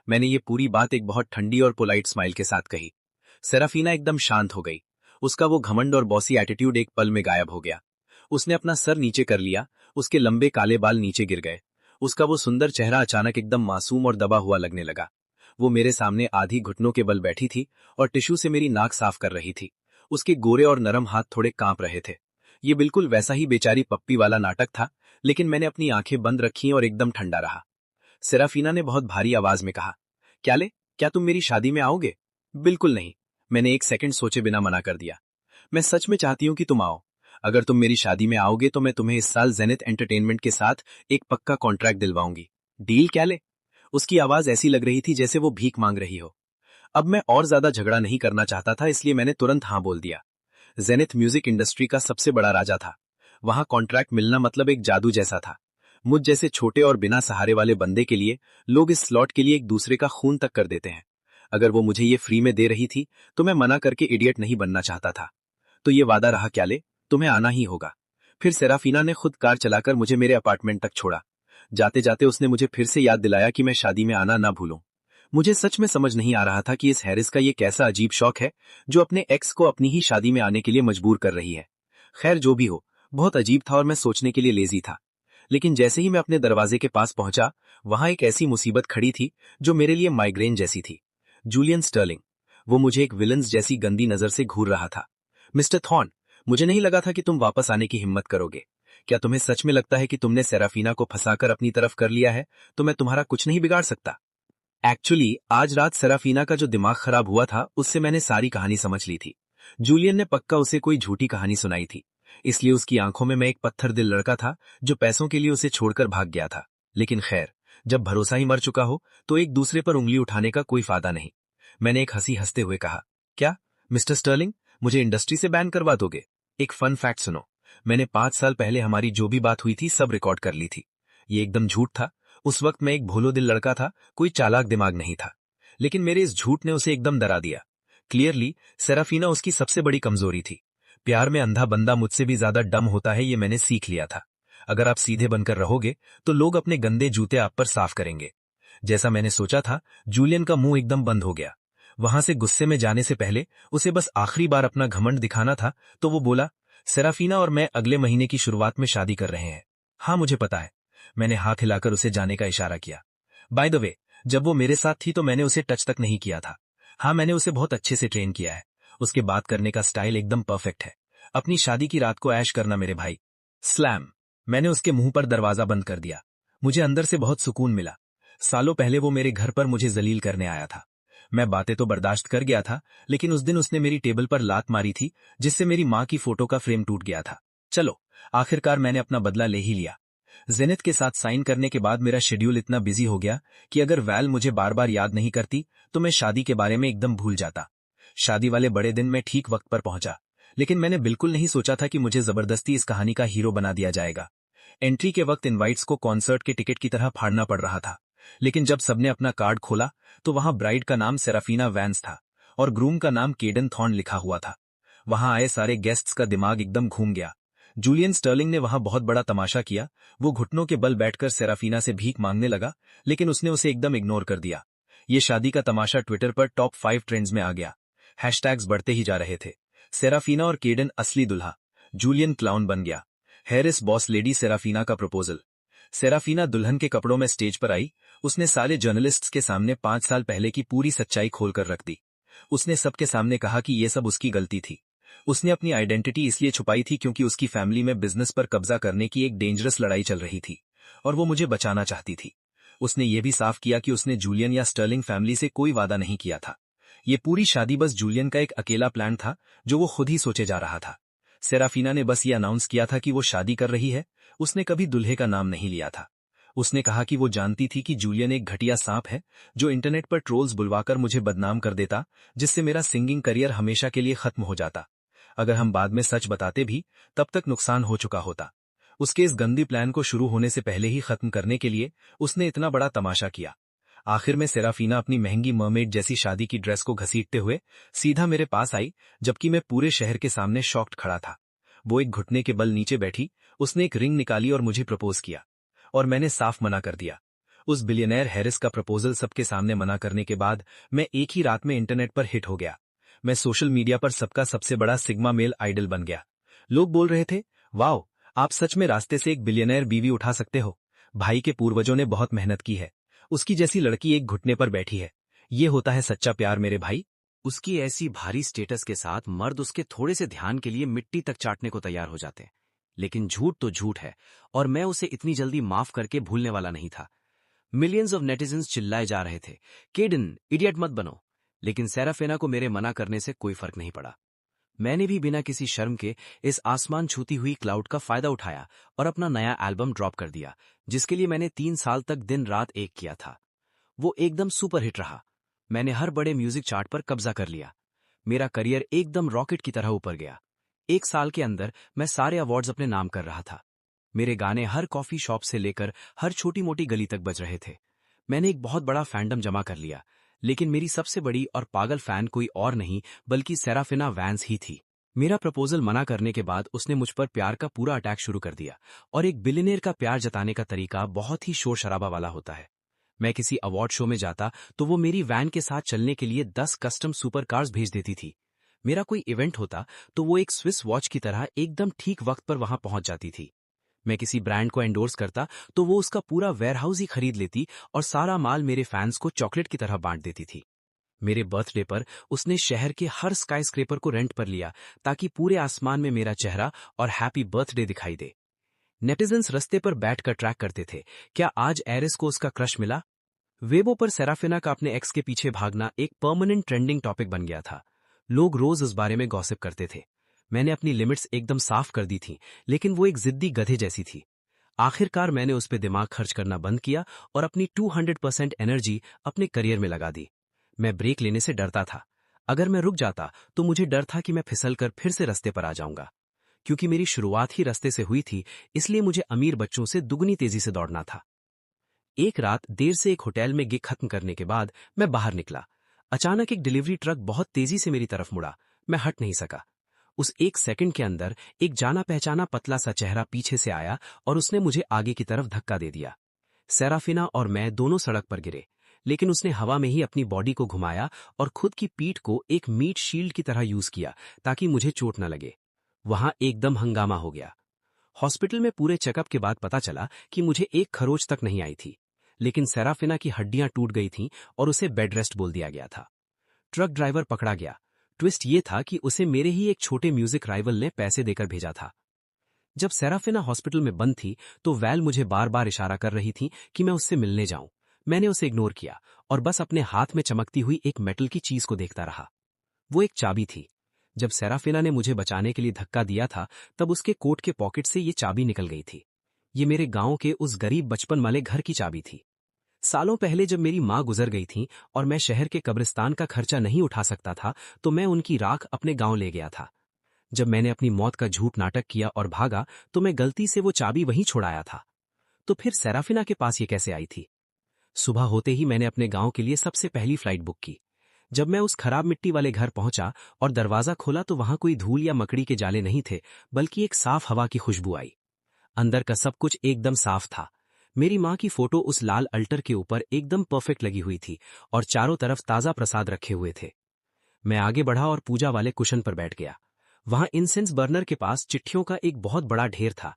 मैंने ये पूरी बात एक बहुत ठंडी और पोलाइट स्माइल के साथ कही। सेराफीना एकदम शांत हो गई। उसका वो घमंड और बॉसी एटीट्यूड एक पल में गायब हो गया। उसने अपना सर नीचे कर लिया। उसके लंबे काले बाल नीचे गिर गए। उसका वो सुंदर चेहरा अचानक एकदम मासूम और दबा हुआ लगने लगा। वो मेरे सामने आधी घुटनों के बल बैठी थी और टिश्यू से मेरी नाक साफ कर रही थी। उसके गोरे और नरम हाथ थोड़े कांप रहे थे। ये बिल्कुल वैसा ही बेचारी पप्पी वाला नाटक था, लेकिन मैंने अपनी आंखें बंद रखी और एकदम ठंडा रहा। सेराफीना ने बहुत भारी आवाज में कहा, क्या तुम मेरी शादी में आओगे? बिल्कुल नहीं, मैंने एक सेकंड सोचे बिना मना कर दिया। मैं सच में चाहती हूँ कि तुम आओ। अगर तुम मेरी शादी में आओगे तो मैं तुम्हें इस साल जेनिथ एंटरटेनमेंट के साथ एक पक्का कॉन्ट्रैक्ट दिलवाऊंगी। डील कैले? उसकी आवाज ऐसी लग रही थी जैसे वो भीख मांग रही हो। अब मैं और ज्यादा झगड़ा नहीं करना चाहता था, इसलिए मैंने तुरंत हाँ बोल दिया। जेनिथ म्यूजिक इंडस्ट्री का सबसे बड़ा राजा था। वहां कॉन्ट्रैक्ट मिलना मतलब एक जादू जैसा था। मुझ जैसे छोटे और बिना सहारे वाले बंदे के लिए लोग इस स्लॉट के लिए एक दूसरे का खून तक कर देते हैं। अगर वो मुझे ये फ्री में दे रही थी तो मैं मना करके इडियट नहीं बनना चाहता था। तो ये वादा रहा क्याले, तुम्हें आना ही होगा। फिर सेराफीना ने खुद कार चलाकर मुझे मेरे अपार्टमेंट तक छोड़ा। जाते जाते उसने मुझे फिर से याद दिलाया कि मैं शादी में आना ना भूलूं। मुझे सच में समझ नहीं आ रहा था कि इस हैरिस का ये कैसा अजीब शौक है जो अपने एक्स को अपनी ही शादी में आने के लिए मजबूर कर रही है। खैर जो भी हो, बहुत अजीब था और मैं सोचने के लिए लेजी था। लेकिन जैसे ही मैं अपने दरवाजे के पास पहुंचा, वहां एक ऐसी मुसीबत खड़ी थी जो मेरे लिए माइग्रेन जैसी थी। Julian Sterling. वो मुझे एक विलन्स जैसी गंदी नजर से घूर रहा था। मिस्टर थॉर्न, मुझे नहीं लगा था कि तुम वापस आने की हिम्मत करोगे। क्या तुम्हें सच में लगता है कि तुमने सेराफीना को फंसाकर अपनी तरफ कर लिया है तो मैं तुम्हारा कुछ नहीं बिगाड़ सकता? एक्चुअली आज रात सेराफीना का जो दिमाग खराब हुआ था उससे मैंने सारी कहानी समझ ली थी। जूलियन ने पक्का उसे कोई झूठी कहानी सुनाई थी, इसलिए उसकी आंखों में मैं एक पत्थर दिल लड़का था जो पैसों के लिए उसे छोड़कर भाग गया था। लेकिन खैर, जब भरोसा ही मर चुका हो तो एक दूसरे पर उंगली उठाने का कोई फायदा नहीं। मैंने एक हंसी हंसते हुए कहा, क्या मिस्टर स्टर्लिंग, मुझे इंडस्ट्री से बैन करवा दोगे? एक फन फैक्ट सुनो, मैंने 5 साल पहले हमारी जो भी बात हुई थी सब रिकॉर्ड कर ली थी। ये एकदम झूठ था। उस वक्त मैं एक भोलो दिल लड़का था, कोई चालाक दिमाग नहीं था। लेकिन मेरे इस झूठ ने उसे एकदम डरा दिया। क्लियरली सेराफीना उसकी सबसे बड़ी कमजोरी थी। प्यार में अंधा बंदा मुझसे भी ज्यादा डम होता है, ये मैंने सीख लिया था। अगर आप सीधे बनकर रहोगे तो लोग अपने गंदे जूते आप पर साफ करेंगे। जैसा मैंने सोचा था, जूलियन का मुंह एकदम बंद हो गया। वहां से गुस्से में जाने से पहले उसे बस आखिरी बार अपना घमंड दिखाना था, तो वो बोला, सेराफीना और मैं अगले महीने की शुरुआत में शादी कर रहे हैं। हाँ मुझे पता है। मैंने हाथ हिलाकर उसे जाने का इशारा किया। बाय द वे, जब वो मेरे साथ थी तो मैंने उसे टच तक नहीं किया था। हाँ, मैंने उसे बहुत अच्छे से ट्रेन किया है। उसके बात करने का स्टाइल एकदम परफेक्ट है। अपनी शादी की रात को ऐश करना मेरे भाई। स्लैम। मैंने उसके मुंह पर दरवाजा बंद कर दिया। मुझे अंदर से बहुत सुकून मिला। सालों पहले वो मेरे घर पर मुझे जलील करने आया था। मैं बातें तो बर्दाश्त कर गया था, लेकिन उस दिन उसने मेरी टेबल पर लात मारी थी जिससे मेरी माँ की फोटो का फ्रेम टूट गया था। चलो, आखिरकार मैंने अपना बदला ले ही लिया। जेनिथ के साथ साइन करने के बाद मेरा शेड्यूल इतना बिजी हो गया कि अगर वैल मुझे बार बार याद नहीं करती तो मैं शादी के बारे में एकदम भूल जाता। शादी वाले बड़े दिन मैं ठीक वक्त पर पहुंचा, लेकिन मैंने बिल्कुल नहीं सोचा था कि मुझे जबरदस्ती इस कहानी का हीरो बना दिया जाएगा। एंट्री के वक्त इनवाइट्स को कॉन्सर्ट के टिकट की तरह फाड़ना पड़ रहा था, लेकिन जब सबने अपना कार्ड खोला तो वहां ब्राइड का नाम सेराफीना वैंस था और ग्रूम का नाम केडन थॉर्न लिखा हुआ था। वहां आए सारे गेस्ट्स का दिमाग एकदम घूम गया। जूलियन स्टर्लिंग ने वहां बहुत बड़ा तमाशा किया। वो घुटनों के बल बैठकर सेराफीना से भीख मांगने लगा, लेकिन उसने उसे एकदम इग्नोर कर दिया। ये शादी का तमाशा ट्विटर पर टॉप 5 ट्रेंड्स में आ गया। हैशटैग्स बढ़ते ही जा रहे थे। सेराफीना और केडन असली दुल्हा, जूलियन क्लाउन बन गया। हैरिस बॉस लेडी सेराफीना का प्रपोजल। सेराफीना दुल्हन के कपड़ों में स्टेज पर आई। उसने सारे जर्नलिस्ट्स के सामने 5 साल पहले की पूरी सच्चाई खोलकर रख दी। उसने सबके सामने कहा कि ये सब उसकी गलती थी। उसने अपनी आइडेंटिटी इसलिए छुपाई थी क्योंकि उसकी फैमिली में बिजनेस पर कब्जा करने की एक डेंजरस लड़ाई चल रही थी और वो मुझे बचाना चाहती थी। उसने ये भी साफ किया कि उसने जूलियन या स्टर्लिंग फैमिली से कोई वादा नहीं किया था। ये पूरी शादी बस जूलियन का एक अकेला प्लान था जो वो खुद ही सोचे जा रहा था। सेराफीना ने बस ये अनाउंस किया था कि वो शादी कर रही है। उसने कभी दुल्हे का नाम नहीं लिया था। उसने कहा कि वो जानती थी कि जूलियन एक घटिया सांप है जो इंटरनेट पर ट्रोल्स बुलवाकर मुझे बदनाम कर देता, जिससे मेरा सिंगिंग करियर हमेशा के लिए खत्म हो जाता। अगर हम बाद में सच बताते भी तब तक नुकसान हो चुका होता। उसके इस गंदी प्लान को शुरू होने से पहले ही खत्म करने के लिए उसने इतना बड़ा तमाशा किया। आखिर में सेराफीना अपनी महंगी मरमेड जैसी शादी की ड्रेस को घसीटते हुए सीधा मेरे पास आई, जबकि मैं पूरे शहर के सामने शॉक्ड खड़ा था। वो एक घुटने के बल नीचे बैठी। उसने एक रिंग निकाली और मुझे प्रपोज किया, और मैंने साफ मना कर दिया। उस बिलियनेयर हैरिस का प्रपोजल सबके सामने मना करने के बाद मैं एक ही रात में इंटरनेट पर हिट हो गया। मैं सोशल मीडिया पर सबका सबसे बड़ा सिग्मा मेल आइडल बन गया। लोग बोल रहे थे, वाओ, आप सच में रास्ते से एक बिलियनेयर बीवी उठा सकते हो। भाई के पूर्वजों ने बहुत मेहनत की है। उसकी जैसी लड़की एक घुटने पर बैठी है। ये होता है सच्चा प्यार मेरे भाई। उसकी ऐसी भारी स्टेटस के साथ मर्द उसके थोड़े से ध्यान के लिए मिट्टी तक चाटने को तैयार हो जाते। लेकिन झूठ तो झूठ है, और मैं उसे इतनी जल्दी माफ करके भूलने वाला नहीं था। मिलियंस ऑफ नेटिजन्स चिल्लाए जा रहे थे, केडन इडियट मत बनो। लेकिन सेराफिना को मेरे मना करने से कोई फर्क नहीं पड़ा। मैंने भी बिना किसी शर्म के इस आसमान छूती हुई क्लाउड का फायदा उठाया और अपना नया एल्बम ड्रॉप कर दिया, जिसके लिए मैंने 3 साल तक दिन रात एक किया था। वो एकदम सुपरहिट रहा। मैंने हर बड़े म्यूजिक चार्ट पर कब्जा कर लिया। मेरा करियर एकदम रॉकेट की तरह ऊपर गया। 1 साल के अंदर मैं सारे अवार्ड्स अपने नाम कर रहा था। मेरे गाने हर कॉफी शॉप से लेकर हर छोटी मोटी गली तक बज रहे थे। मैंने एक बहुत बड़ा फैंडम जमा कर लिया, लेकिन मेरी सबसे बड़ी और पागल फैन कोई और नहीं बल्कि सेराफिना वैंस ही थी। मेरा प्रपोजल मना करने के बाद उसने मुझ पर प्यार का पूरा अटैक शुरू कर दिया, और एक बिलियनियर का प्यार जताने का तरीका बहुत ही शोर शराबा वाला होता है। मैं किसी अवार्ड शो में जाता तो वो मेरी वैन के साथ चलने के लिए 10 कस्टम सुपर कार्स भेज देती थी। मेरा कोई इवेंट होता तो वो एक स्विस वॉच की तरह एकदम ठीक वक्त पर वहां पहुंच जाती थी। मैं किसी ब्रांड को एंडोर्स करता तो वो उसका पूरा वेयरहाउस ही खरीद लेती और सारा माल मेरे फैंस को चॉकलेट की तरह बांट देती थी। मेरे बर्थडे पर उसने शहर के हर स्काईस्क्रेपर को रेंट पर लिया, ताकि पूरे आसमान में मेरा चेहरा और हैप्पी बर्थडे दिखाई दे। नेटिजन्स रस्ते पर बैठकर ट्रैक करते थे, क्या आज एरिस को उसका क्रश मिला? वेबो पर सेराफिना का अपने एक्स के पीछे भागना एक परमानेंट ट्रेंडिंग टॉपिक बन गया था। लोग रोज उस बारे में गॉसिप करते थे। मैंने अपनी लिमिट्स एकदम साफ कर दी थी, लेकिन वो एक जिद्दी गधे जैसी थी। आखिरकार मैंने उस पर दिमाग खर्च करना बंद किया और अपनी 200% एनर्जी अपने करियर में लगा दी। मैं ब्रेक लेने से डरता था। अगर मैं रुक जाता तो मुझे डर था कि मैं फिसलकर फिर से रास्ते पर आ जाऊंगा। क्योंकि मेरी शुरुआत ही रास्ते से हुई थी, इसलिए मुझे अमीर बच्चों से दुगनी तेजी से दौड़ना था। एक रात देर से एक होटल में गिग खत्म करने के बाद मैं बाहर निकला। अचानक एक डिलीवरी ट्रक बहुत तेजी से मेरी तरफ मुड़ा। मैं हट नहीं सका। उस 1 सेकंड के अंदर एक जाना पहचाना पतला सा चेहरा पीछे से आया और उसने मुझे आगे की तरफ धक्का दे दिया। सेराफिना और मैं दोनों सड़क पर गिरे, लेकिन उसने हवा में ही अपनी बॉडी को घुमाया और खुद की पीठ को एक मीट शील्ड की तरह यूज किया, ताकि मुझे चोट न लगे। वहां एकदम हंगामा हो गया। हॉस्पिटल में पूरे चेकअप के बाद पता चला कि मुझे एक खरोच तक नहीं आई थी, लेकिन सेराफिना की हड्डियां टूट गई थीं और उसे बेड रेस्ट बोल दिया गया था। ट्रक ड्राइवर पकड़ा गया। ट्विस्ट ये था कि उसे मेरे ही एक छोटे म्यूजिक राइवल ने पैसे देकर भेजा था। जब सेराफिना हॉस्पिटल में बंद थी तो वैल मुझे बार बार इशारा कर रही थी कि मैं उससे मिलने जाऊं। मैंने उसे इग्नोर किया और बस अपने हाथ में चमकती हुई एक मेटल की चीज को देखता रहा। वो एक चाबी थी। जब सेराफिना ने मुझे बचाने के लिए धक्का दिया था, तब उसके कोट के पॉकेट से ये चाबी निकल गई थी। ये मेरे गांव के उस गरीब बचपन वाले घर की चाबी थी। सालों पहले जब मेरी माँ गुजर गई थी और मैं शहर के कब्रिस्तान का खर्चा नहीं उठा सकता था, तो मैं उनकी राख अपने गांव ले गया था। जब मैंने अपनी मौत का झूठ नाटक किया और भागा, तो मैं गलती से वो चाबी वहीं छोड़ाया था। तो फिर सेराफिना के पास ये कैसे आई थी? सुबह होते ही मैंने अपने गांव के लिए सबसे पहली फ्लाइट बुक की। जब मैं उस खराब मिट्टी वाले घर पहुंचा और दरवाजा खोला तो वहां कोई धूल या मकड़ी के जाले नहीं थे, बल्कि एक साफ हवा की खुशबू आई। अंदर का सब कुछ एकदम साफ था। मेरी माँ की फोटो उस लाल अल्टर के ऊपर एकदम परफेक्ट लगी हुई थी और चारों तरफ ताजा प्रसाद रखे हुए थे। मैं आगे बढ़ा और पूजा वाले कुशन पर बैठ गया। वहां इंसेंस बर्नर के पास चिट्ठियों का एक बहुत बड़ा ढेर था।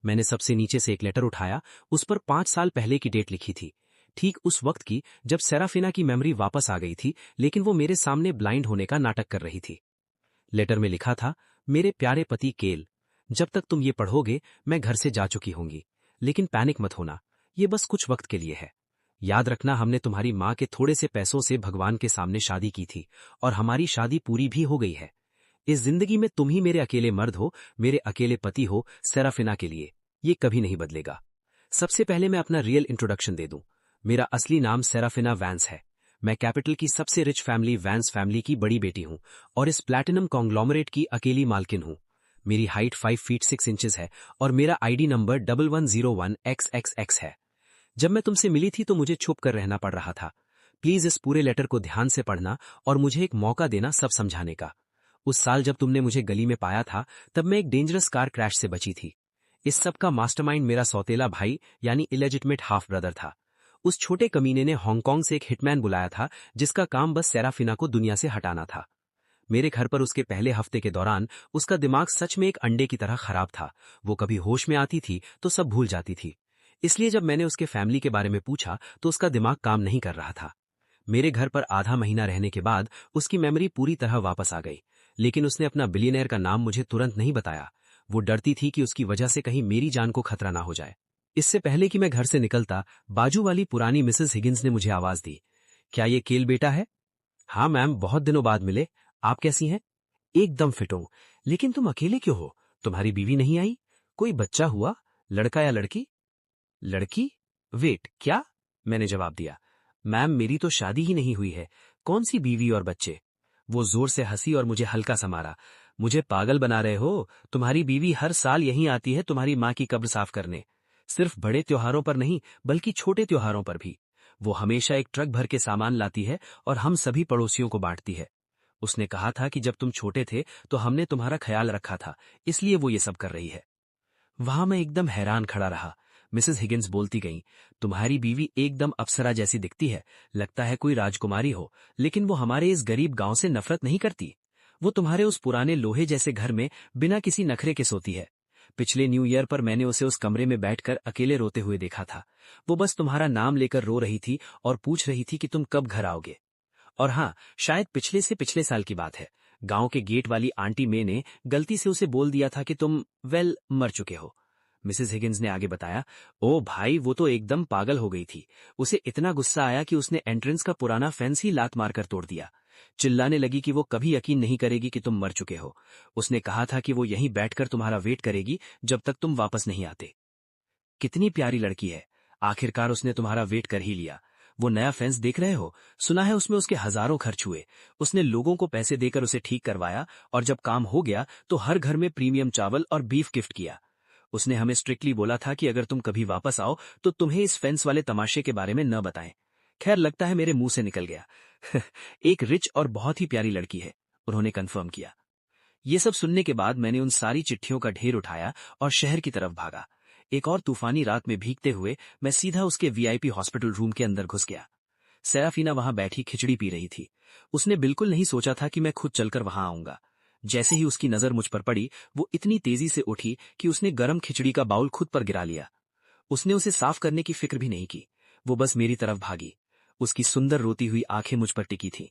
मैंने सबसे नीचे से एक लेटर उठाया। उस पर 5 साल पहले की डेट लिखी थी, ठीक उस वक्त की जब सेराफिना की मेमोरी वापस आ गई थी, लेकिन वो मेरे सामने ब्लाइंड होने का नाटक कर रही थी। लेटर में लिखा था, मेरे प्यारे पति केल, जब तक तुम ये पढ़ोगे मैं घर से जा चुकी होंगी, लेकिन पैनिक मत होना, ये बस कुछ वक्त के लिए है। याद रखना, हमने तुम्हारी माँ के थोड़े से पैसों से भगवान के सामने शादी की थी और हमारी शादी पूरी भी हो गई है। इस जिंदगी में तुम ही मेरे अकेले मर्द हो, मेरे अकेले पति हो सेराफिना के लिए। ये कभी नहीं बदलेगा। सबसे पहले मैं अपना रियल इंट्रोडक्शन दे दूं। मेरा असली नाम सेराफिना वैंस है। मैं कैपिटल की सबसे रिच फैमिली वैंस फैमिली की बड़ी बेटी हूं और इस प्लैटिनम कॉन्ग्लोमरेट की अकेली मालकिन हूं। मेरी हाइट 5 फीट 6 इंचेस है और मेरा आईडी नंबर 1101XXX है। जब मैं तुमसे मिली थी तो मुझे छुप कर रहना पड़ रहा था। प्लीज इस पूरे लेटर को ध्यान से पढ़ना और मुझे एक मौका देना सब समझाने का। उस साल जब तुमने मुझे गली में पाया था, तब मैं एक डेंजरस कार क्रैश से बची थी। इस सब का मास्टरमाइंड मेरा सौतेला भाई यानी इलेजिटमेट हाफ ब्रदर था। उस छोटे कमीने ने हांगकांग से एक हिटमैन बुलाया था, जिसका काम बस सेराफिना को दुनिया से हटाना था। मेरे घर पर उसके पहले हफ्ते के दौरान उसका दिमाग सच में एक अंडे की तरह खराब था। वो कभी होश में आती थी तो सब भूल जाती थी। इसलिए जब मैंने उसके फैमिली के बारे में पूछा तो उसका दिमाग काम नहीं कर रहा था। मेरे घर पर आधा महीना रहने के बाद उसकी मेमोरी पूरी तरह वापस आ गई, लेकिन उसने अपना बिलियनेयर का नाम मुझे तुरंत नहीं बताया। वो डरती थी कि उसकी वजह से कहीं मेरी जान को खतरा ना हो जाए। इससे पहले कि मैं घर से निकलता, बाजू वाली पुरानी मिसेस हिगिंस ने मुझे आवाज दी, क्या ये केल बेटा है? हाँ मैम, बहुत दिनों बाद मिले। आप कैसी हैं? एकदम फिट हूं। लेकिन तुम अकेले क्यों हो? तुम्हारी बीवी नहीं आई? कोई बच्चा हुआ? लड़का या लड़की? लड़की? वेट, क्या? मैंने जवाब दिया, मैम मेरी तो शादी ही नहीं हुई है, कौन सी बीवी और बच्चे? वो जोर से हंसी और मुझे हल्का सा मारा। मुझे पागल बना रहे हो? तुम्हारी बीवी हर साल यहीं आती है तुम्हारी माँ की कब्र साफ करने। सिर्फ बड़े त्योहारों पर नहीं, बल्कि छोटे त्योहारों पर भी। वो हमेशा एक ट्रक भर के सामान लाती है और हम सभी पड़ोसियों को बांटती है। उसने कहा था कि जब तुम छोटे थे तो हमने तुम्हारा ख्याल रखा था, इसलिए वो ये सब कर रही है। वहां मैं एकदम हैरान खड़ा रहा। मिसेस हिगिंस बोलती गईं, तुम्हारी बीवी एकदम अप्सरा जैसी दिखती है, लगता है कोई राजकुमारी हो, लेकिन वो हमारे इस गरीब गांव से नफरत नहीं करती। वो तुम्हारे उस पुराने लोहे जैसे घर में बिना किसी नखरे के सोती है। पिछले न्यू ईयर पर मैंने उसे उस कमरे में बैठकर अकेले रोते हुए देखा था। वो बस तुम्हारा नाम लेकर रो रही थी और पूछ रही थी कि तुम कब घर आओगे। और हाँ, शायद पिछले से पिछले साल की बात है। गांव के गेट वाली आंटी मे ने गलती से उसे बोल दिया था कि तुम मर चुके हो। मिसेस हिगिंस ने आगे बताया, ओ भाई, वो तो एकदम पागल हो गई थी। उसे इतना गुस्सा आया कि उसने एंट्रेंस का पुराना फेंस ही लात मारकर तोड़ दिया। चिल्लाने लगी कि वो कभी यकीन नहीं करेगी कि तुम मर चुके हो। उसने कहा था कि वो यहीं बैठकर तुम्हारा वेट करेगी जब तक तुम वापस नहीं आते। कितनी प्यारी लड़की है। आखिरकार उसने तुम्हारा वेट कर ही लिया। वो नया फेंस देख रहे हो? सुना है उसमें उसके हजारों खर्च हुए। उसने लोगों को पैसे देकर उसे ठीक करवाया और जब काम हो गया तो हर घर में प्रीमियम चावल और बीफ गिफ्ट किया। उसने हमें स्ट्रिक्टली बोला था कि अगर तुम कभी वापस आओ तो तुम्हें इस फेंस वाले तमाशे के बारे में न बताएं। खैर, लगता है मेरे मुंह से निकल गया। एक रिच और बहुत ही प्यारी लड़की है, उन्होंने कंफर्म किया। ये सब सुनने के बाद मैंने उन सारी चिट्ठियों का ढेर उठाया और शहर की तरफ भागा। एक और तूफानी रात में भीगते हुए मैं सीधा उसके वीआईपी हॉस्पिटल रूम के अंदर घुस गया। सेराफीना वहां बैठी खिचड़ी पी रही थी। उसने बिल्कुल नहीं सोचा था कि मैं खुद चलकर वहां आऊंगा। जैसे ही उसकी नजर मुझ पर पड़ी, वो इतनी तेजी से उठी कि उसने गरम खिचड़ी का बाउल खुद पर गिरा लिया। उसने उसे साफ करने की फिक्र भी नहीं की। वो बस मेरी तरफ भागी। उसकी सुंदर रोती हुई आंखें मुझ पर टिकी थीं।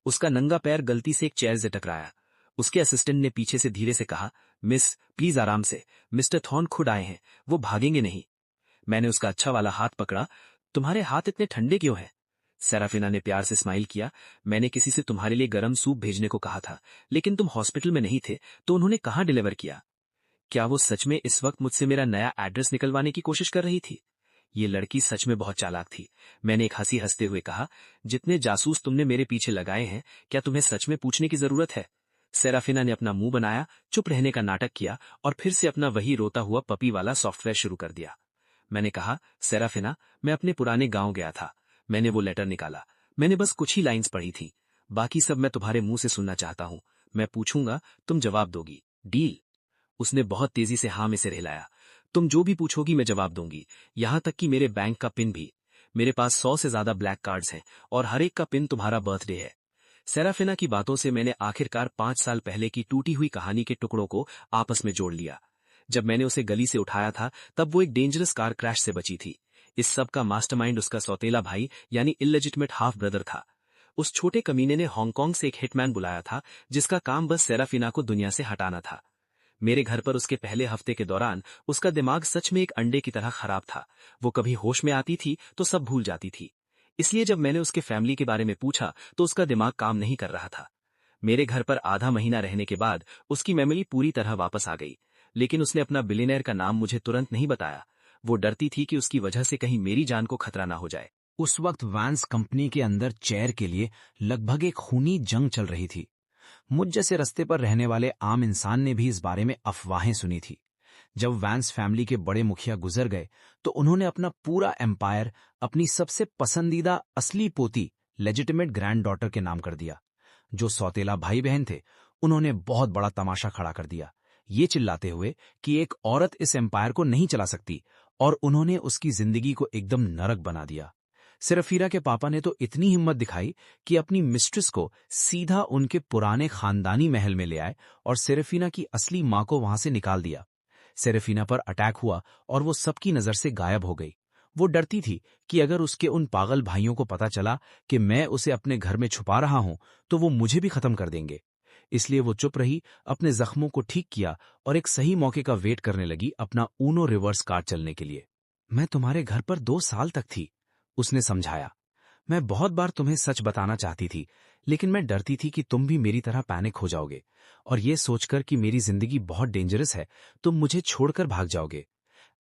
उसका नंगा पैर गलती से एक चेयर से टकराया। उसके असिस्टेंट ने पीछे से धीरे से कहा, मिस प्लीज आराम से, मिस्टर थॉर्न खुद आए हैं, वो भागेंगे नहीं। मैंने उसका अच्छा वाला हाथ पकड़ा। तुम्हारे हाथ इतने ठंडे क्यों हैं? सेराफिना ने प्यार से स्माइल किया। मैंने किसी से तुम्हारे लिए गरम सूप भेजने को कहा था, लेकिन तुम हॉस्पिटल में नहीं थे तो उन्होंने कहाँ डिलीवर किया? क्या वो सच में इस वक्त मुझसे मेरा नया एड्रेस निकलवाने की कोशिश कर रही थी? ये लड़की सच में बहुत चालाक थी। मैंने एक हंसी हंसते हुए कहा, जितने जासूस तुमने मेरे पीछे लगाए हैं, क्या तुम्हें सच में पूछने की जरूरत है? सेराफिना ने अपना मुंह बनाया, चुप रहने का नाटक किया और फिर से अपना वही रोता हुआ पपी वाला सॉफ्टवेयर शुरू कर दिया। मैंने कहा, सेराफिना, मैं अपने पुराने गांव गया था। मैंने वो लेटर निकाला। मैंने बस कुछ ही लाइंस पढ़ी थी। बाकी सब मैं तुम्हारे मुंह से सुनना चाहता हूं। मैं पूछूंगा, तुम जवाब दोगी। डील? उसने बहुत तेजी से हाँ में सिर हिलाया। तुम जो भी पूछोगी मैं जवाब दूंगी, यहां तक कि मेरे बैंक का पिन भी। मेरे पास 100 से ज्यादा ब्लैक कार्ड्स हैं और हर एक का पिन तुम्हारा बर्थडे है। सेराफिना की बातों से मैंने आखिरकार 5 साल पहले की टूटी हुई कहानी के टुकड़ों को आपस में जोड़ लिया। जब मैंने उसे गली से उठाया था तब वो एक डेंजरस कार क्रैश से बची थी। इस सब का मास्टरमाइंड उसका सौतेला भाई यानी इलेजिटिमेट हाफ ब्रदर था। उस छोटे कमीने ने हांगकांग से एक हिटमैन बुलाया था जिसका काम बस सेराफिना को दुनिया से हटाना था। मेरे घर पर उसके पहले हफ्ते के दौरान उसका दिमाग सच में एक अंडे की तरह खराब था। वो कभी होश में आती थी तो सब भूल जाती थी। इसलिए जब मैंने उसके फैमिली के बारे में पूछा तो उसका दिमाग काम नहीं कर रहा था। मेरे घर पर आधा महीना रहने के बाद उसकी मेमोरी पूरी तरह वापस आ गई, लेकिन उसने अपना बिलियनेयर का नाम मुझे तुरंत नहीं बताया। वो डरती थी कि उसकी वजह से कहीं मेरी जान को खतरा ना हो जाए। उस वक्त वैंस कंपनी के अंदर चेयर के लिए लगभग एक खूनी जंग चल रही थी। मुझ जैसे रास्ते पर रहने वाले आम इंसान ने भी इस बारे में अफवाहें सुनी थी। जब वैंस फैमिली के बड़े मुखिया गुजर गए तो उन्होंने अपना पूरा एम्पायर अपनी सबसे पसंदीदा असली पोती लेजिटिमेट ग्रैंड डॉटर के नाम कर दिया। जो सौतेला भाई बहन थे उन्होंने बहुत बड़ा तमाशा खड़ा कर दिया, ये चिल्लाते हुए कि एक औरत इस एम्पायर को नहीं चला सकती, और उन्होंने उसकी जिंदगी को एकदम नरक बना दिया। सेराफीना के पापा ने तो इतनी हिम्मत दिखाई कि अपनी मिस्ट्रेस को सीधा उनके पुराने खानदानी महल में ले आए और सेराफीना की असली मां को वहां से निकाल दिया। सेराफीना पर अटैक हुआ और वो सबकी नजर से गायब हो गई। वो डरती थी कि अगर उसके उन पागल भाइयों को पता चला कि मैं उसे अपने घर में छुपा रहा हूं तो वो मुझे भी खत्म कर देंगे। इसलिए वो चुप रही, अपने जख्मों को ठीक किया और एक सही मौके का वेट करने लगी अपना ऊनो रिवर्स कार्ड चलने के लिए। मैं तुम्हारे घर पर 2 साल तक थी, उसने समझाया। मैं बहुत बार तुम्हें सच बताना चाहती थी, लेकिन मैं डरती थी कि तुम भी मेरी तरह पैनिक हो जाओगे और ये सोचकर कि मेरी जिंदगी बहुत डेंजरस है तुम मुझे छोड़कर भाग जाओगे।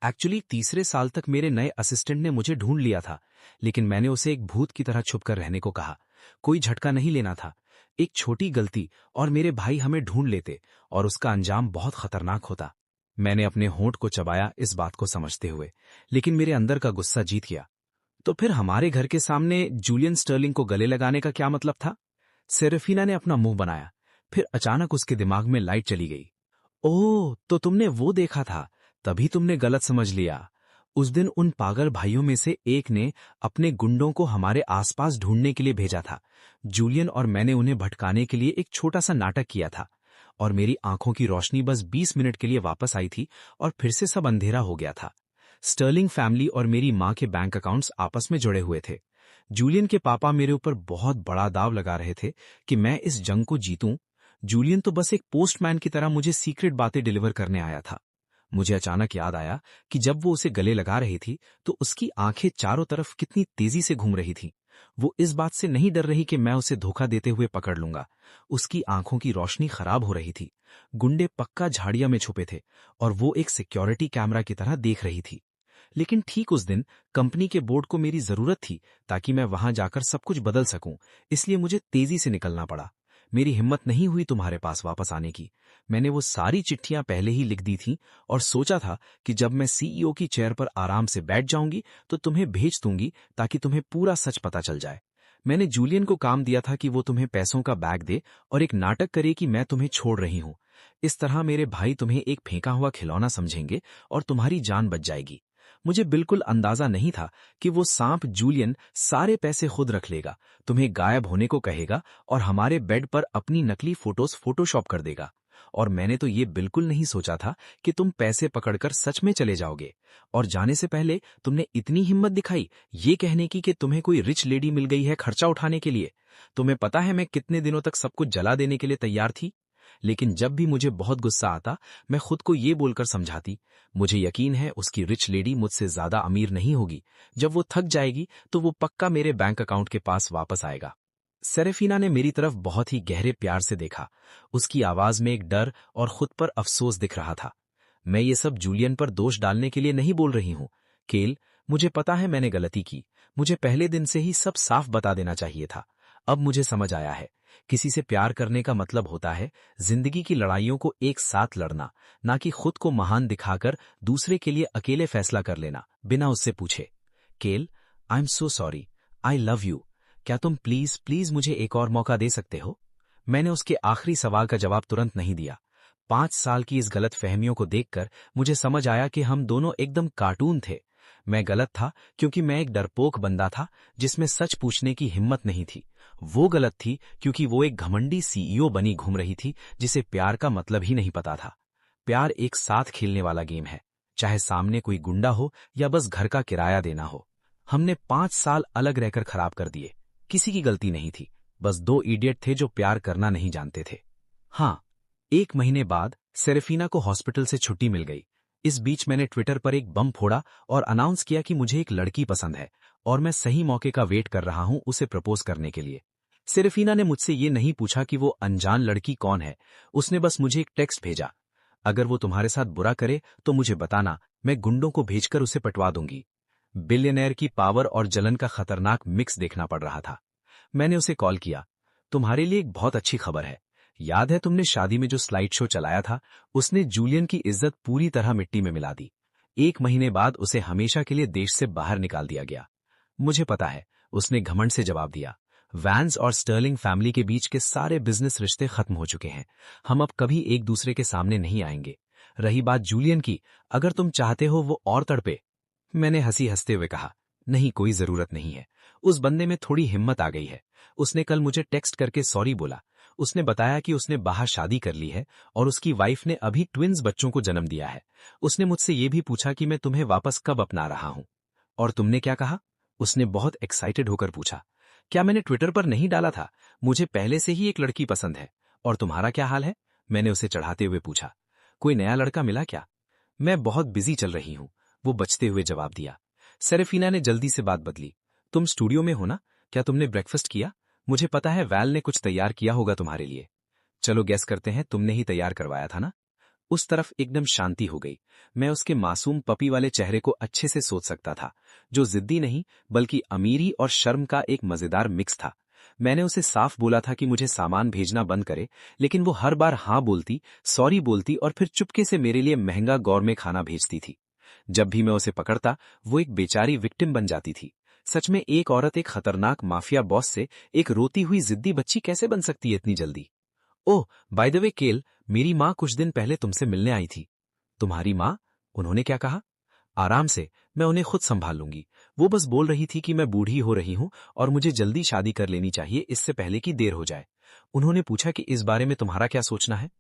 एक्चुअली तीसरे साल तक मेरे नए असिस्टेंट ने मुझे ढूंढ लिया था, लेकिन मैंने उसे एक भूत की तरह छुपकर रहने को कहा। कोई झटका नहीं लेना था। एक छोटी गलती और मेरे भाई हमें ढूंढ लेते और उसका अंजाम बहुत खतरनाक होता। मैंने अपने होंठ को चबाया इस बात को समझते हुए, लेकिन मेरे अंदर का गुस्सा जीत गया। तो फिर हमारे घर के सामने जूलियन स्टर्लिंग को गले लगाने का क्या मतलब था? सेरेफिना ने अपना मुंह बनाया। फिर अचानक उसके दिमाग में लाइट चली गई। ओह, तो तुमने वो देखा था, तभी तुमने गलत समझ लिया। उस दिन उन पागल भाइयों में से एक ने अपने गुंडों को हमारे आसपास ढूंढने के लिए भेजा था। जूलियन और मैंने उन्हें भटकाने के लिए एक छोटा सा नाटक किया था और मेरी आंखों की रोशनी बस 20 मिनट के लिए वापस आई थी और फिर से सब अंधेरा हो गया था। स्टर्लिंग फैमिली और मेरी मां के बैंक अकाउंट्स आपस में जुड़े हुए थे। जूलियन के पापा मेरे ऊपर बहुत बड़ा दाव लगा रहे थे कि मैं इस जंग को जीतूं। जूलियन तो बस एक पोस्टमैन की तरह मुझे सीक्रेट बातें डिलीवर करने आया था। मुझे अचानक याद आया कि जब वो उसे गले लगा रही थी तो उसकी आंखें चारों तरफ कितनी तेजी से घूम रही थी। वो इस बात से नहीं डर रही कि मैं उसे धोखा देते हुए पकड़ लूंगा। उसकी आंखों की रोशनी खराब हो रही थी। गुंडे पक्का झाड़िया में छुपे थे और वो एक सिक्योरिटी कैमरा की तरह देख रही थी। लेकिन ठीक उस दिन कंपनी के बोर्ड को मेरी जरूरत थी ताकि मैं वहां जाकर सब कुछ बदल सकूं, इसलिए मुझे तेजी से निकलना पड़ा। मेरी हिम्मत नहीं हुई तुम्हारे पास वापस आने की। मैंने वो सारी चिट्ठियां पहले ही लिख दी थीं और सोचा था कि जब मैं सीईओ की चेयर पर आराम से बैठ जाऊंगी तो तुम्हें भेज दूंगी ताकि तुम्हें पूरा सच पता चल जाए। मैंने जूलियन को काम दिया था कि वो तुम्हें पैसों का बैग दे और एक नाटक करे कि मैं तुम्हें छोड़ रही हूं। इस तरह मेरे भाई तुम्हें एक फेंका हुआ खिलौना समझेंगे और तुम्हारी जान बच जाएगी। मुझे बिल्कुल अंदाजा नहीं था कि वो सांप जूलियन सारे पैसे खुद रख लेगा, तुम्हें गायब होने को कहेगा और हमारे बेड पर अपनी नकली फोटोज फोटोशॉप कर देगा। और मैंने तो ये बिल्कुल नहीं सोचा था कि तुम पैसे पकड़कर सच में चले जाओगे। और जाने से पहले तुमने इतनी हिम्मत दिखाई ये कहने की कि तुम्हें कोई रिच लेडी मिल गई है खर्चा उठाने के लिए। तुम्हें पता है मैं कितने दिनों तक सब कुछ जला देने के लिए तैयार थी। लेकिन जब भी मुझे बहुत गुस्सा आता मैं खुद को ये बोलकर समझाती, मुझे यकीन है उसकी रिच लेडी मुझसे ज्यादा अमीर नहीं होगी। जब वो थक जाएगी तो वो पक्का मेरे बैंक अकाउंट के पास वापस आएगा। सेरेफिना ने मेरी तरफ बहुत ही गहरे प्यार से देखा। उसकी आवाज में एक डर और खुद पर अफसोस दिख रहा था। मैं ये सब जूलियन पर दोष डालने के लिए नहीं बोल रही हूं केल, मुझे पता है मैंने गलती की। मुझे पहले दिन से ही सब साफ बता देना चाहिए था। अब मुझे समझ आया है, किसी से प्यार करने का मतलब होता है जिंदगी की लड़ाइयों को एक साथ लड़ना, ना कि खुद को महान दिखाकर दूसरे के लिए अकेले फैसला कर लेना बिना उससे पूछे। केल, I am so sorry, I love you. क्या तुम प्लीज प्लीज मुझे एक और मौका दे सकते हो? मैंने उसके आखिरी सवाल का जवाब तुरंत नहीं दिया। 5 साल की इस गलत फहमियों को देखकर मुझे समझ आया कि हम दोनों एकदम कार्टून थे। मैं गलत था क्योंकि मैं एक डरपोक बंदा था जिसमें सच पूछने की हिम्मत नहीं थी। वो गलत थी क्योंकि वो एक घमंडी सीईओ बनी घूम रही थी जिसे प्यार का मतलब ही नहीं पता था। प्यार एक साथ खेलने वाला गेम है, चाहे सामने कोई गुंडा हो या बस घर का किराया देना हो। हमने 5 साल अलग रहकर खराब कर दिए। किसी की गलती नहीं थी, बस 2 इडियट थे जो प्यार करना नहीं जानते थे। हाँ, 1 महीने बाद सेरेफिना को हॉस्पिटल से छुट्टी मिल गई। इस बीच मैंने ट्विटर पर एक बम फोड़ा और अनाउंस किया कि मुझे एक लड़की पसंद है और मैं सही मौके का वेट कर रहा हूं उसे प्रपोज करने के लिए। सेरेफिना ने मुझसे ये नहीं पूछा कि वो अनजान लड़की कौन है, उसने बस मुझे एक टेक्स्ट भेजा, अगर वो तुम्हारे साथ बुरा करे तो मुझे बताना, मैं गुंडों को भेजकर उसे पटवा दूंगी। बिलियनेयर की पावर और जलन का खतरनाक मिक्स देखना पड़ रहा था। मैंने उसे कॉल किया, तुम्हारे लिए एक बहुत अच्छी खबर है। याद है तुमने शादी में जो स्लाइड शो चलाया था, उसने जूलियन की इज्जत पूरी तरह मिट्टी में मिला दी। 1 महीने बाद उसे हमेशा के लिए देश से बाहर निकाल दिया गया। मुझे पता है, उसने घमंड से जवाब दिया। वैंस और स्टर्लिंग फैमिली के बीच के सारे बिजनेस रिश्ते खत्म हो चुके हैं। हम अब कभी एक दूसरे के सामने नहीं आएंगे। रही बात जूलियन की, अगर तुम चाहते हो वो और तड़पे। मैंने हंसते हुए कहा, नहीं, कोई जरूरत नहीं है। उस बंदे में थोड़ी हिम्मत आ गई है। उसने कल मुझे टेक्स्ट करके सॉरी बोला। उसने बताया कि उसने बाहर शादी कर ली है और उसकी वाइफ ने अभी ट्विन्स बच्चों को जन्म दिया है। उसने मुझसे ये भी पूछा कि मैं तुम्हें वापस कब अपना रहा हूं। और तुमने क्या कहा? उसने बहुत एक्साइटेड होकर पूछा। क्या मैंने ट्विटर पर नहीं डाला था? मुझे पहले से ही एक लड़की पसंद है। और तुम्हारा क्या हाल है? मैंने उसे चढ़ाते हुए पूछा। कोई नया लड़का मिला क्या? मैं बहुत बिजी चल रही हूं, वो बचते हुए जवाब दिया। सेरेफीना ने जल्दी से बात बदली। तुम स्टूडियो में हो ना? क्या तुमने ब्रेकफास्ट किया? मुझे पता है वैल ने कुछ तैयार किया होगा तुम्हारे लिए। चलो गैस करते हैं, तुमने ही तैयार करवाया था ना? उस तरफ एकदम शांति हो गई। मैं उसके मासूम पपी वाले चेहरे को अच्छे से सोच सकता था, जो जिद्दी नहीं बल्कि अमीरी और शर्म का एक मजेदार मिक्स था। मैंने उसे साफ बोला था कि मुझे सामान भेजना बंद करे, लेकिन वो हर बार हाँ बोलती, सॉरी बोलती और फिर चुपके से मेरे लिए महंगा गौरमे खाना भेजती थी। जब भी मैं उसे पकड़ता, वो एक बेचारी विक्टिम बन जाती थी। सच में एक औरत एक खतरनाक माफिया बॉस से एक रोती हुई जिद्दी बच्ची कैसे बन सकती है इतनी जल्दी? ओह, बाय द वे केल, मेरी माँ कुछ दिन पहले तुमसे मिलने आई थी। तुम्हारी माँ? उन्होंने क्या कहा? आराम से, मैं उन्हें खुद संभाल लूंगी। वो बस बोल रही थी कि मैं बूढ़ी हो रही हूँ और मुझे जल्दी शादी कर लेनी चाहिए, इससे पहले कि देर हो जाए। उन्होंने पूछा कि इस बारे में तुम्हारा क्या सोचना है?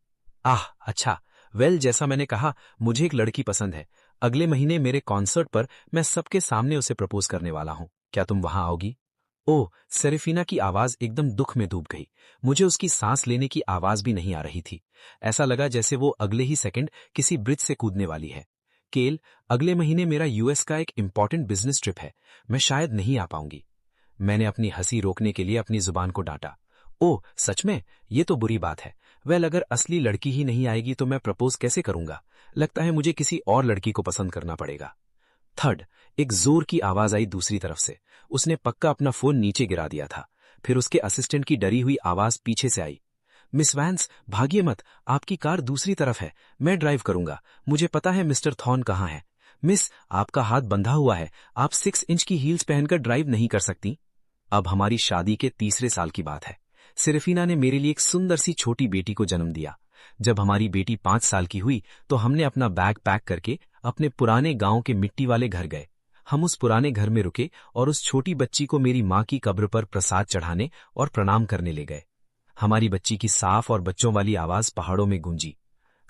आह, अच्छा। वेल, जैसा मैंने कहा, मुझे एक लड़की पसंद है। अगले महीने मेरे कॉन्सर्ट पर मैं सबके सामने उसे प्रपोज करने वाला हूँ। क्या तुम वहां आओगी? ओह, सेरेफीना की आवाज एकदम दुख में डूब गई। मुझे उसकी सांस लेने की आवाज भी नहीं आ रही थी। ऐसा लगा जैसे वो अगले ही सेकंड किसी ब्रिज से कूदने वाली है। केल, अगले महीने मेरा यूएस का एक इंपॉर्टेंट बिजनेस ट्रिप है। मैं शायद नहीं आ पाऊंगी। मैंने अपनी हंसी रोकने के लिए अपनी जुबान को डांटा। ओह, सच में? ये तो बुरी बात है। वेल, अगर असली लड़की ही नहीं आएगी तो मैं प्रपोज कैसे करूंगा? लगता है मुझे किसी और लड़की को पसंद करना पड़ेगा। थर्ड, एक जोर की आवाज आई दूसरी तरफ से। उसने पक्का अपना फोन नीचे गिरा दिया था। फिर उसके असिस्टेंट की डरी हुई आवाज पीछे से आई। मिस वैंस, भागिए मत, आपकी कार दूसरी तरफ है, मैं ड्राइव करूंगा। मुझे पता है मिस्टर थॉर्न कहाँ है। मिस, आपका हाथ बंधा हुआ है, आप 6 इंच की हील्स पहनकर ड्राइव नहीं कर सकती। अब हमारी शादी के तीसरे साल की बात है। सिर्फीना ने मेरे लिए एक सुंदर सी छोटी बेटी को जन्म दिया। जब हमारी बेटी 5 साल की हुई तो हमने अपना बैग पैक करके अपने पुराने गांव के मिट्टी वाले घर गए। हम उस पुराने घर में रुके और उस छोटी बच्ची को मेरी माँ की कब्र पर प्रसाद चढ़ाने और प्रणाम करने ले गए। हमारी बच्ची की साफ और बच्चों वाली आवाज पहाड़ों में गूंजी।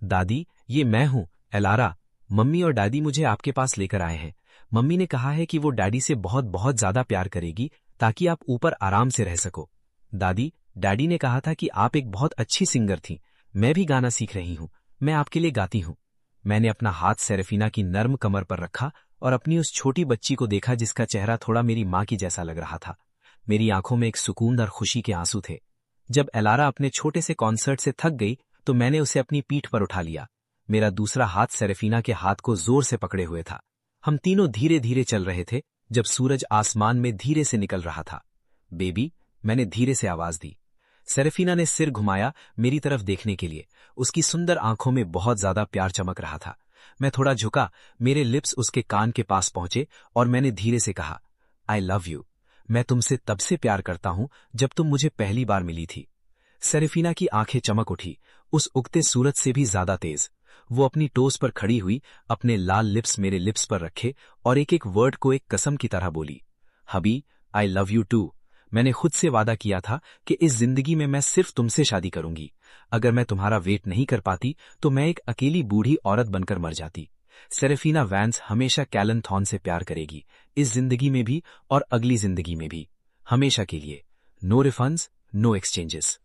दादी, ये मैं हूँ, एलारा। मम्मी और डैडी मुझे आपके पास लेकर आए हैं। मम्मी ने कहा है कि वो डैडी से बहुत बहुत ज्यादा प्यार करेगी ताकि आप ऊपर आराम से रह सको। दादी, डैडी ने कहा था कि आप एक बहुत अच्छी सिंगर थी। मैं भी गाना सीख रही हूँ, मैं आपके लिए गाती हूँ। मैंने अपना हाथ सेरेफीना की नर्म कमर पर रखा और अपनी उस छोटी बच्ची को देखा जिसका चेहरा थोड़ा मेरी माँ की जैसा लग रहा था। मेरी आंखों में एक सुकून और खुशी के आंसू थे। जब एलारा अपने छोटे से कॉन्सर्ट से थक गई तो मैंने उसे अपनी पीठ पर उठा लिया। मेरा दूसरा हाथ सेरेफीना के हाथ को जोर से पकड़े हुए था। हम तीनों धीरे धीरे चल रहे थे जब सूरज आसमान में धीरे से निकल रहा था। बेबी, मैंने धीरे से आवाज दी। सेरेफीना ने सिर घुमाया मेरी तरफ देखने के लिए। उसकी सुंदर आंखों में बहुत ज्यादा प्यार चमक रहा था। मैं थोड़ा झुका, मेरे लिप्स उसके कान के पास पहुंचे और मैंने धीरे से कहा, आई लव यू। मैं तुमसे तब से प्यार करता हूं जब तुम मुझे पहली बार मिली थी। सेरेफीना की आंखें चमक उठी, उस उगते सूरज से भी ज्यादा तेज। वो अपनी टोस पर खड़ी हुई, अपने लाल लिप्स मेरे लिप्स पर रखे और एक एक वर्ड को एक कसम की तरह बोली, हबी, आई लव यू टू। मैंने खुद से वादा किया था कि इस जिंदगी में मैं सिर्फ तुमसे शादी करूंगी। अगर मैं तुम्हारा वेट नहीं कर पाती तो मैं एक अकेली बूढ़ी औरत बनकर मर जाती। सेरेफीना वैंस हमेशा कैलन थॉर्न से प्यार करेगी, इस जिंदगी में भी और अगली जिंदगी में भी, हमेशा के लिए। No refunds, no exchanges.